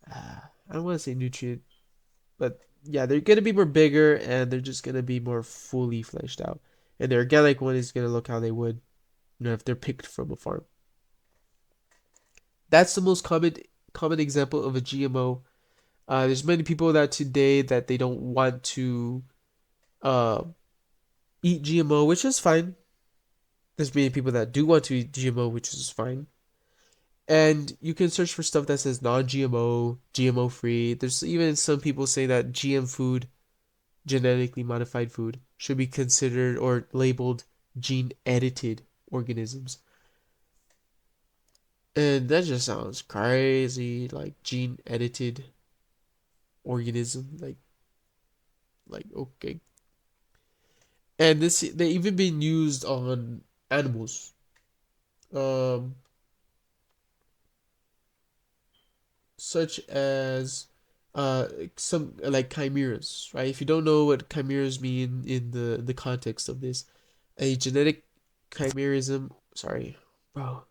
I don't want to say nutrient, but yeah, they're going to be more bigger and they're just going to be more fully fleshed out. And the organic one is going to look how they would, if they're picked from a farm. That's the most common example of a GMO. There's many people that today that they don't want to uh, eat GMO, which is fine. There's many people that do want to eat GMO, which is fine. And you can search for stuff that says non-GMO, GMO free. There's even some people saying that GM food, genetically modified food, should be considered or labeled gene edited organisms. And that just sounds crazy, like gene edited organism, like okay. And this they even been used on animals. Um, such as some like chimeras, right? If you don't know what chimeras mean in the context of this, a genetic chimerism, sorry, bro,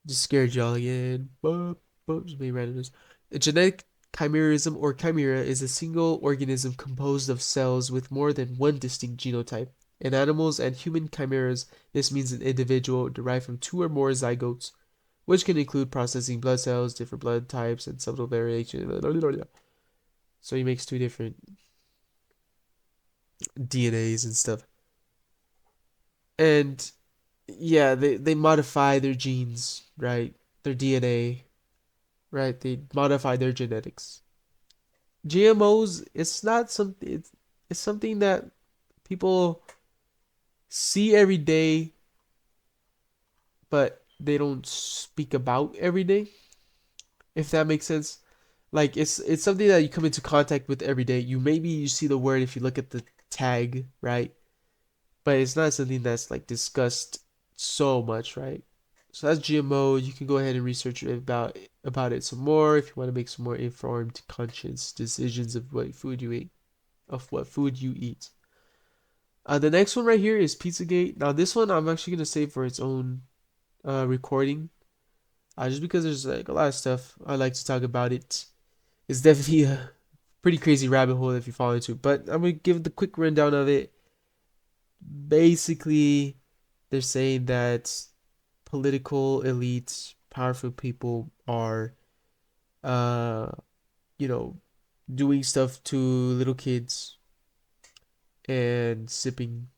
just scared y'all again. Just being randomness. A genetic chimerism or chimera is a single organism composed of cells with more than one distinct genotype. In animals and human chimeras, this means an individual derived from two or more zygotes, which can include processing blood cells, different blood types, and subtle variation. So he makes two different DNAs and stuff. And yeah, they modify their genes, right? Their DNA, right? They modify their genetics. GMOs, it's not something. It's something that people see every day, but they don't speak about every day. If that makes sense. Like it's something that you come into contact with every day. You see the word if you look at the tag, right? But it's not something that's like discussed so much, right? So that's GMO. You can go ahead and research about it some more if you want to make some more informed, conscious decisions of what food you eat, of what food you eat. The next one right here is Pizzagate. Now this one I'm actually gonna save for its own recording, just because there's like a lot of stuff I like to talk about it. It's definitely a pretty crazy rabbit hole if you fall into. But I'm gonna give the quick rundown of it. Basically, they're saying that political elites, powerful people are, uh, you know, doing stuff to little kids and sipping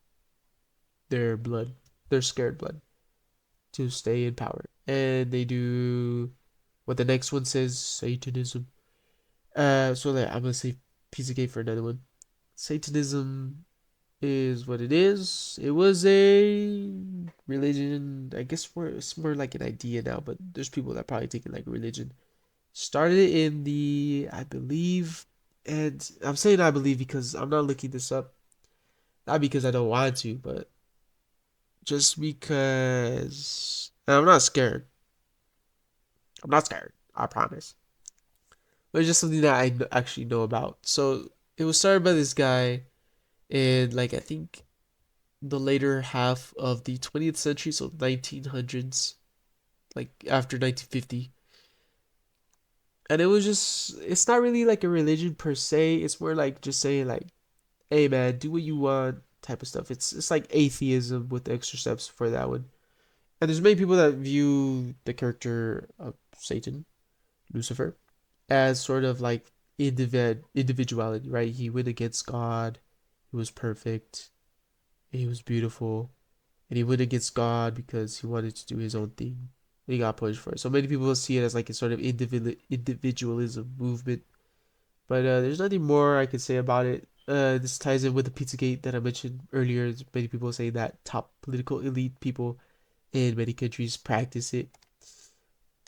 their blood, their scared blood, to stay in power. And they do what the next one says, Satanism. So there, I'm gonna say piece of cake for another one. Satanism is what it is. It was a religion. I guess it's more like an idea now, but there's people that probably take it like a religion. Started in the, I believe, And I'm saying I believe because I'm not looking this up. Not because I don't want to, but just because I'm not scared. I'm not scared. I promise. But it's just something that actually know about. So it was started by this guy in like I think the later half of the 20th century, so 1900s, like after 1950. And it was just it's not really like a religion per se. It's more like just saying like, "Hey man, do what you want" type of stuff. It's like atheism with the extra steps for that one. And there's many people that view the character of Satan, Lucifer, as sort of like individuality, right? He went against God. He was perfect. He was beautiful. And he went against God because he wanted to do his own thing. And he got punished for it. So many people see it as like a sort of individualism movement. But there's nothing more I could say about it. This ties in with the Pizzagate that I mentioned earlier. There's many people say that top political elite people in many countries practice it.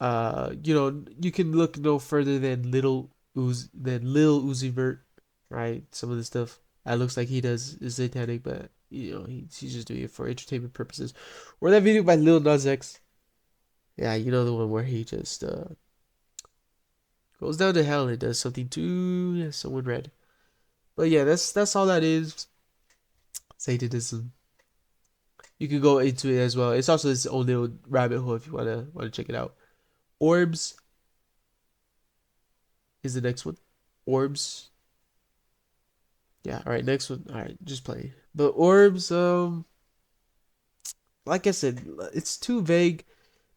You can look no further than Lil Uzi Vert, right? Some of the stuff that looks like he does is satanic, but he's just doing it for entertainment purposes. Or that video by Lil Nas X, yeah, you know the one where he just goes down to hell and does something to someone red. But yeah, that's all that is. Satanism. You can go into it as well. It's also its own little rabbit hole if you wanna check it out. Orbs is the next one. Orbs. Yeah, all right, next one. All right, just play. But orbs, like I said, it's too vague,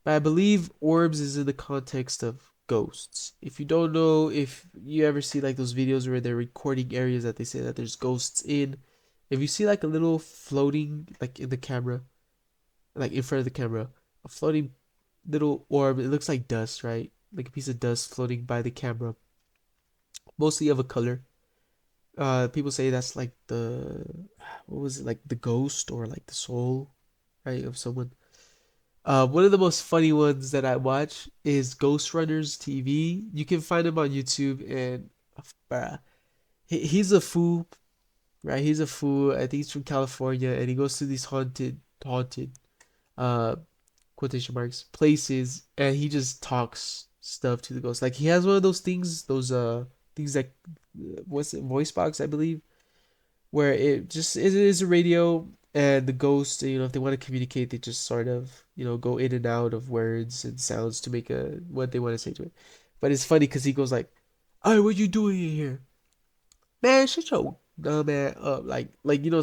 but I believe orbs is in the context of ghosts. If you don't know, if you ever see like those videos where they're recording areas that they say that there's ghosts in, if you see like a little floating like in the camera, like in front of the camera, a floating little orb, it looks like dust, right? Like a piece of dust floating by the camera, mostly of a color. People say that's like the what was it, like the ghost or like the soul, right, of someone. One of the most funny ones that I watch is Ghost Runners TV. You can find him on YouTube, and bruh, he's a fool, right? He's a fool. I think he's from California, and he goes to these haunted, uh, quotation marks places, and he just talks stuff to the ghost. Like he has one of those things, things that what's it, voice box, I believe, where it is a radio, and the ghost, if they want to communicate, they just sort of go in and out of words and sounds to make a what they want to say to it. But it's funny because he goes like, "Hey, what you doing in here, man? Shut your dumb ass up!" Like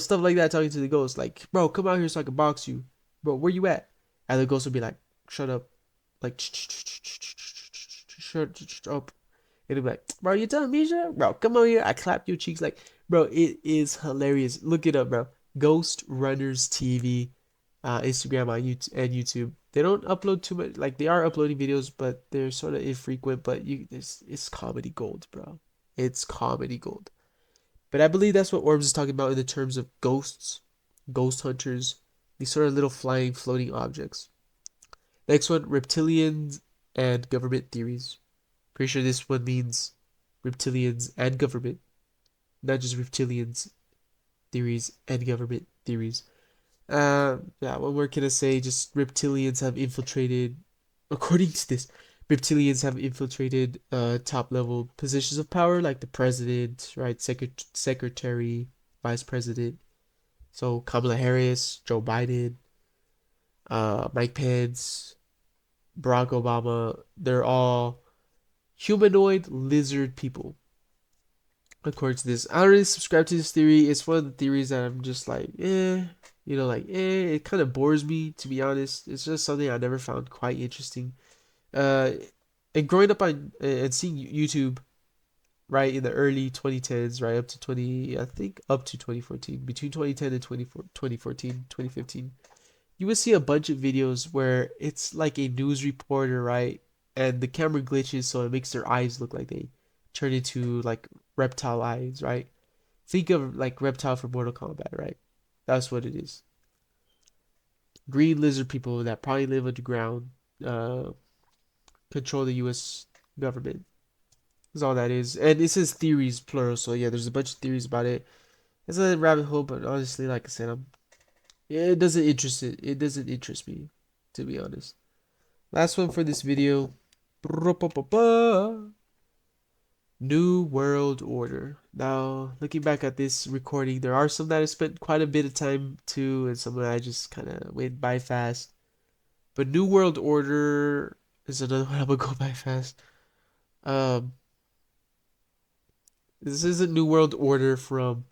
stuff like that, talking to the ghost, like, "Bro, come out here so I can box you, bro. Where you at?" And the ghost would be like, "Shut up, like, shut up." It'll be like, "Bro, you telling me shit? Bro, come over here. I clap your cheeks." Like, bro, it is hilarious. Look it up, bro. Ghost Runners TV, Instagram on YouTube and YouTube. They don't upload too much. Like, they are uploading videos, but they're sort of infrequent. But it's comedy gold, bro. It's comedy gold. But I believe that's what Orbs is talking about in the terms of ghosts, ghost hunters, these sort of little flying, floating objects. Next one, reptilians and government theories. Pretty sure this one means reptilians and government, not just reptilians theories and government theories. Yeah, what more can I say? Just reptilians have infiltrated, according to this, reptilians have infiltrated top level positions of power like the president, right? Secretary, vice president. So Kamala Harris, Joe Biden, Mike Pence, Barack Obama, they're all humanoid lizard people according to this. I don't really subscribe to this theory. It's one of the theories that I'm just like, it kind of bores me, to be honest. It's just something I never found quite interesting. Uh, and growing up on and seeing YouTube, right, in the early 2010s, right, up to 20, I think up to 2014, between 2010 and 2014, 2015, you would see a bunch of videos where it's like a news reporter, right? And the camera glitches, so it makes their eyes look like they turn into like reptile eyes, right? Think of like reptile from Mortal Kombat, right? That's what it is. Green lizard people that probably live underground, uh, control the U.S. government. That's all that is. And it says theories plural, so yeah, there's a bunch of theories about it. It's a rabbit hole, but honestly, like I said, yeah, it doesn't interest me, to be honest. Last one for this video. New World Order. Now, looking back at this recording, there are some that I spent quite a bit of time to, and some that I just kind of went by fast. But New World Order is another one I'm gonna go by fast. Um, this isn't New World Order from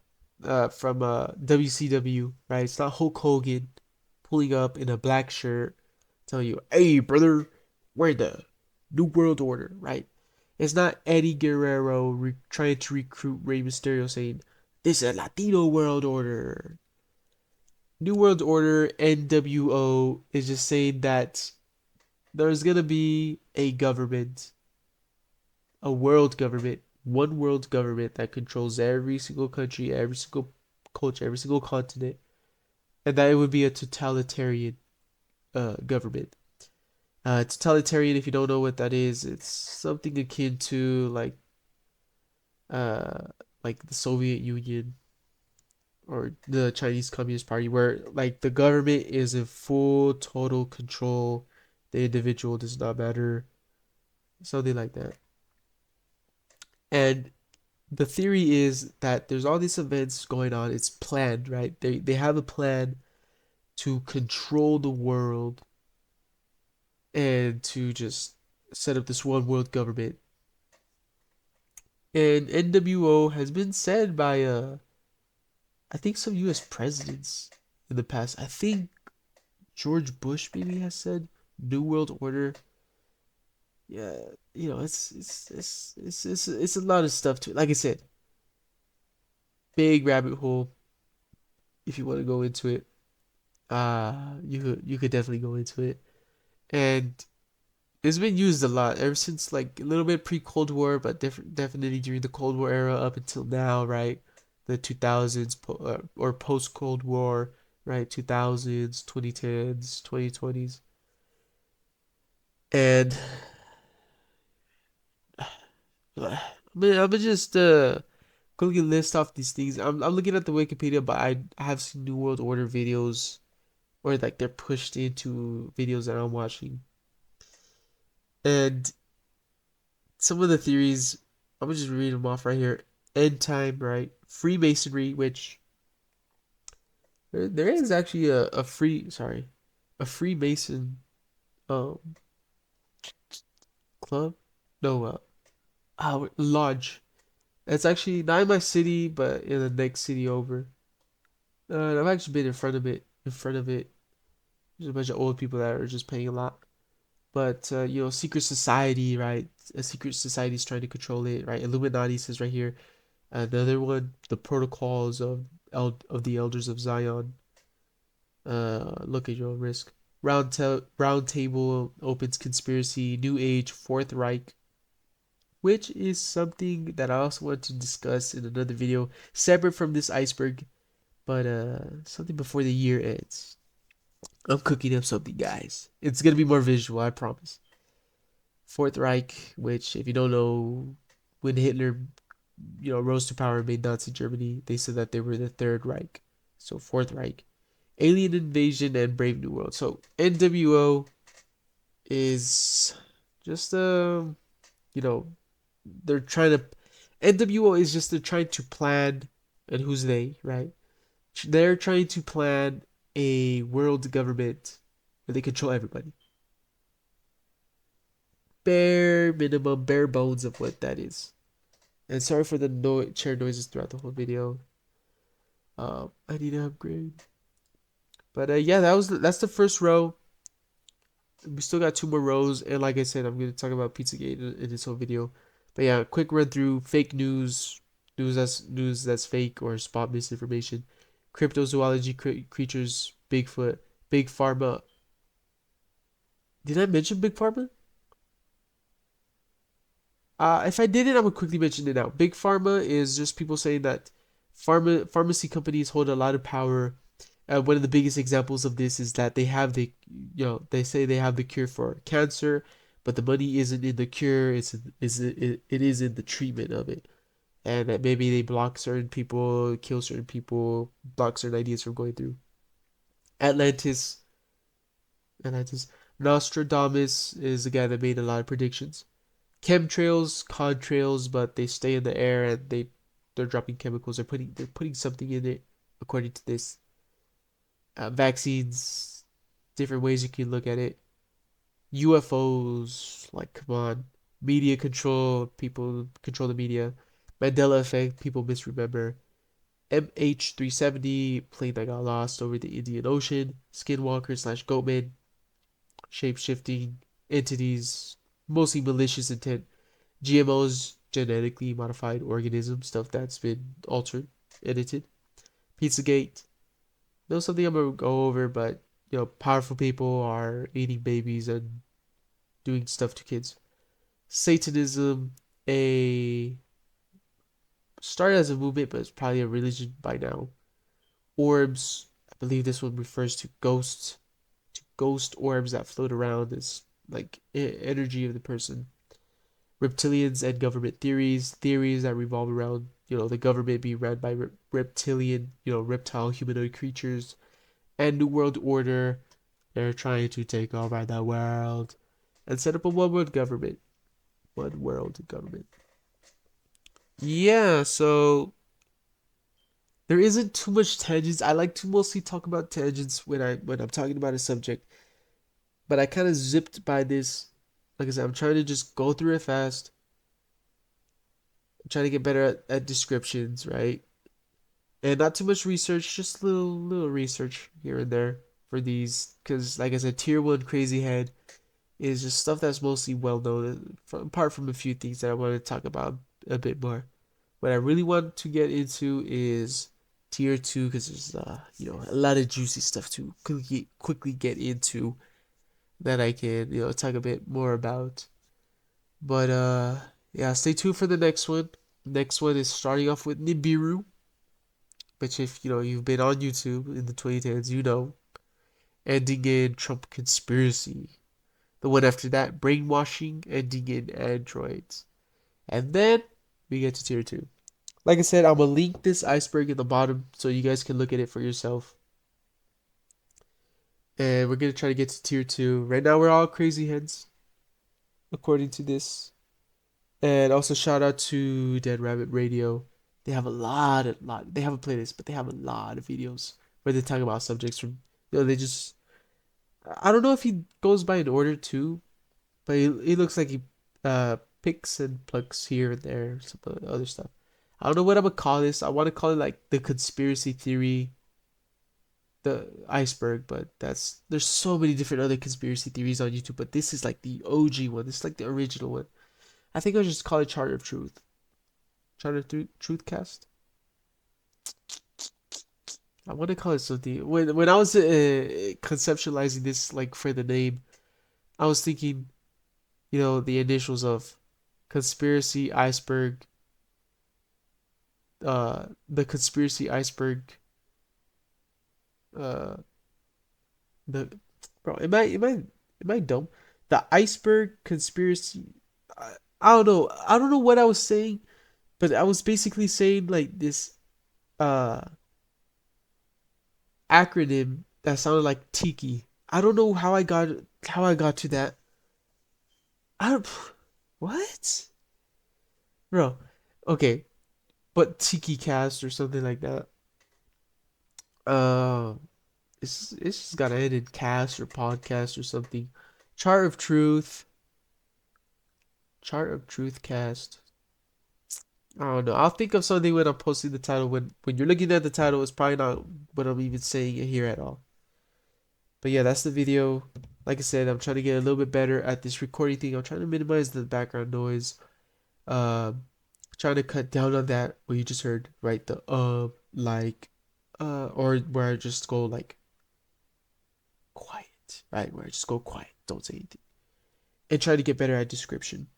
WCW, right? It's not Hulk Hogan pulling up in a black shirt, telling you, "Hey, brother, we're the New World Order," right? It's not Eddie Guerrero trying to recruit Rey Mysterio saying, "This is a Latino World Order." New World Order NWO is just saying that there's gonna be a government, a world government, one world government that controls every single country, every single culture, every single continent, and that it would be a totalitarian government. Totalitarian, if you don't know what that is, it's something akin to uh, like the Soviet Union or the Chinese Communist Party, where like the government is in full total control, the individual does not matter, something like that. And the theory is that there's all these events going on. It's planned, right? They have a plan to control the world and to just set up this one world government. And NWO has been said by I think some US presidents in the past. I think George Bush maybe has said New World Order. Yeah, you know, it's a lot of stuff to it. Like I said, big rabbit hole if you want to go into it. You could definitely go into it. And it's been used a lot ever since like a little bit pre-Cold War, but definitely during the Cold War era up until now, right? The 2000s or post-Cold War, right? 2000s, 2010s, 2020s. And I'm gonna just quickly list off these things. I'm looking at the Wikipedia, but I have seen New World Order videos or like they're pushed into videos that I'm watching. And some of the theories, I'm gonna just read them off right here. End time, right? Freemasonry, which there is actually a Freemason um club. No, lodge. It's actually not in my city, but in the next city over. I've actually been in front of it. In front of it, there's a bunch of old people that are just paying a lot. But you know, secret society, right? A secret society is trying to control it, right? Illuminati says right here. Another one, the protocols of the elders of Zion. Look at your own risk. Round table opens conspiracy. New Age, Fourth Reich, which is something that I also want to discuss in another video, separate from this iceberg, but something before the year ends. I'm cooking up something, guys. It's gonna be more visual, I promise. Fourth Reich, which if you don't know, when Hitler, you know, rose to power and made Nazi Germany, they said that they were the Third Reich. So Fourth Reich. Alien Invasion and Brave New World. So NWO is just you know, they're trying to NWO is just they're trying to plan, and who's they, right? They're trying to plan a world government where they control everybody. Bare minimum, bare bones of what that is. And sorry for the chair noises throughout the whole video. I need to upgrade. But yeah, that's the first row. We still got two more rows, and like I said, I'm gonna talk about Pizzagate in this whole video. But yeah, quick run through fake news, news that's fake or spot misinformation, cryptozoology creatures, Bigfoot, Big Pharma. Did I mention Big Pharma? If I didn't, I would quickly mention it now. Big Pharma is just people saying that pharmacy companies hold a lot of power. One of the biggest examples of this is that they have the, you know, they say they have the cure for cancer, but the money isn't in the cure. It is in the treatment of it, and that maybe they block certain people, kill certain people, block certain ideas from going through. Atlantis, Atlantis. Nostradamus is the guy that made a lot of predictions. Chemtrails, contrails, but they stay in the air and they're dropping chemicals. They're putting something in it, according to this. Vaccines, different ways you can look at it. UFOs, like come on. Media control, people control the media. Mandela effect, people misremember. MH370, plane that got lost over the Indian Ocean. Skinwalker slash Goatman, shape shifting entities, mostly malicious intent. GMOs, genetically modified organisms, stuff that's been altered, edited. Pizzagate, no something I'm gonna go over, but powerful people are eating babies and doing stuff to kids. Satanism, a started as a movement, but it's probably a religion by now. Orbs, I believe this one refers to ghosts, to ghost orbs that float around as like energy of the person. Reptilians and government theories that revolve around the government being run by reptilian, reptile humanoid creatures, and New World Order. They're trying to take over the world and set up a one world government. One world government. Yeah, so there isn't too much tangents. I like to mostly talk about tangents when I'm talking about a subject, but I kind of zipped by this. Like I said, I'm trying to just go through it fast. I'm trying to get better at descriptions, right? And not too much research, just little research here and there for these. Because like I said, tier one crazy head is just stuff that's mostly well known, apart from a few things that I want to talk about a bit more. What I really want to get into is tier two because there's a lot of juicy stuff to quickly get into that I can talk a bit more about. But yeah, stay tuned for the next one. Next one is starting off with Nibiru, which if you've been on YouTube in the 2010s, ending in Trump conspiracy. The one after that, brainwashing, ending in androids. And then we get to tier two. Like I said, I'm gonna link this iceberg in the bottom so you guys can look at it for yourself. And we're gonna try to get to tier two. Right now, we're all crazy heads, according to this. And also shout out to Dead Rabbit Radio. They have a lot. They have a playlist, but they have a lot of videos where they talk about subjects from. They just. I don't know if he goes by an order too, but he looks like he picks and plucks here and there some other stuff. I don't know what I'm gonna call this. I want to call it like the conspiracy theory, the iceberg, but there's so many different other conspiracy theories on YouTube, but this is like the OG one. This is like the original one. I think I'll just call it Charter of Truth. Charter Truthcast. I want to call it something. When I was conceptualizing this, like for the name, I was thinking, the initials of conspiracy iceberg, the conspiracy iceberg, uh, the bro. Am I dumb? The iceberg conspiracy. I don't know. I don't know what I was saying, but I was basically saying like this uh acronym that sounded like tiki. I don't know how I got to that. I don't what? Bro. Okay, but Tiki Cast or something like that. Uh it's just gotta end in cast or podcast or something. Chart of Truth. Chart of Truth cast. I don't know. I'll think of something when I'm posting the title. When you're looking at the title, it's probably not what I'm even saying here at all. But yeah, that's the video. Like I said, I'm trying to get a little bit better at this recording thing. I'm trying to minimize the background noise. Trying to cut down on that what you just heard, right? The like or where I just go like quiet, right? Where I just go quiet, don't say anything. And try to get better at description.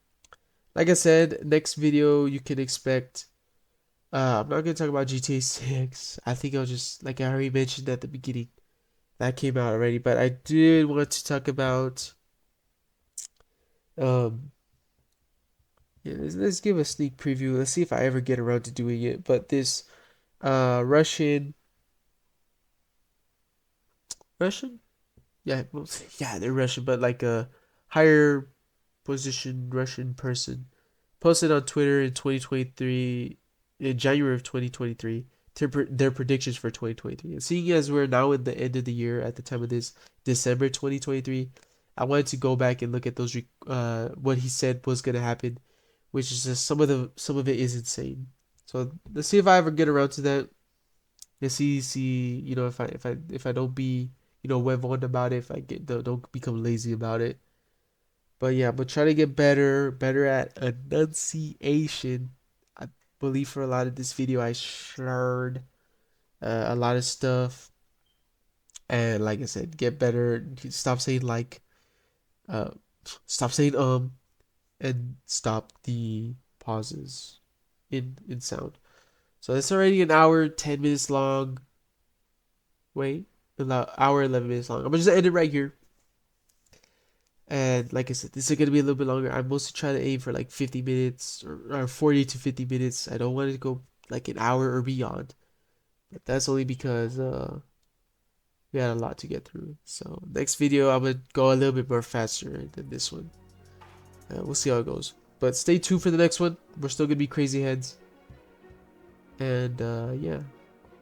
Like I said, next video you can expect I'm not gonna talk about GTA 6. I think I'll just like I already mentioned at the beginning. That came out already, but I did want to talk about Um, yeah, let's give a sneak preview. Let's see if I ever get around to doing it. But this Russian, yeah, well, yeah, they're Russian, but like a higher position Russian person posted on Twitter in 2023, in January of 2023, their predictions for 2023. And seeing as we're now in the end of the year at the time of this December 2023, I wanted to go back and look at those what he said was gonna happen, which is just some of it is insane. So let's see if I ever get around to that. Let's see if I don't be web on about it, if I don't become lazy about it. But yeah, but try to get better at enunciation. I believe for a lot of this video, I shared a lot of stuff, and like I said, get better. Stop saying like, uh, stop saying and stop the pauses in sound. So it's already an hour 10 minutes long. Wait, an hour 11 minutes long. I'm gonna just end it right here. And like I said, this is gonna be a little bit longer. I'm mostly trying to aim for like 50 minutes or 40 to 50 minutes. I don't want to go like an hour or beyond. But that's only because we had a lot to get through. So next video I'm gonna go a little bit more faster than this one. We'll see how it goes. But stay tuned for the next one. We're still gonna be crazy heads. And yeah,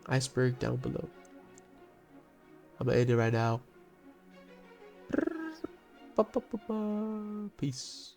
iceberg down below. I'm gonna end it right now. Peace.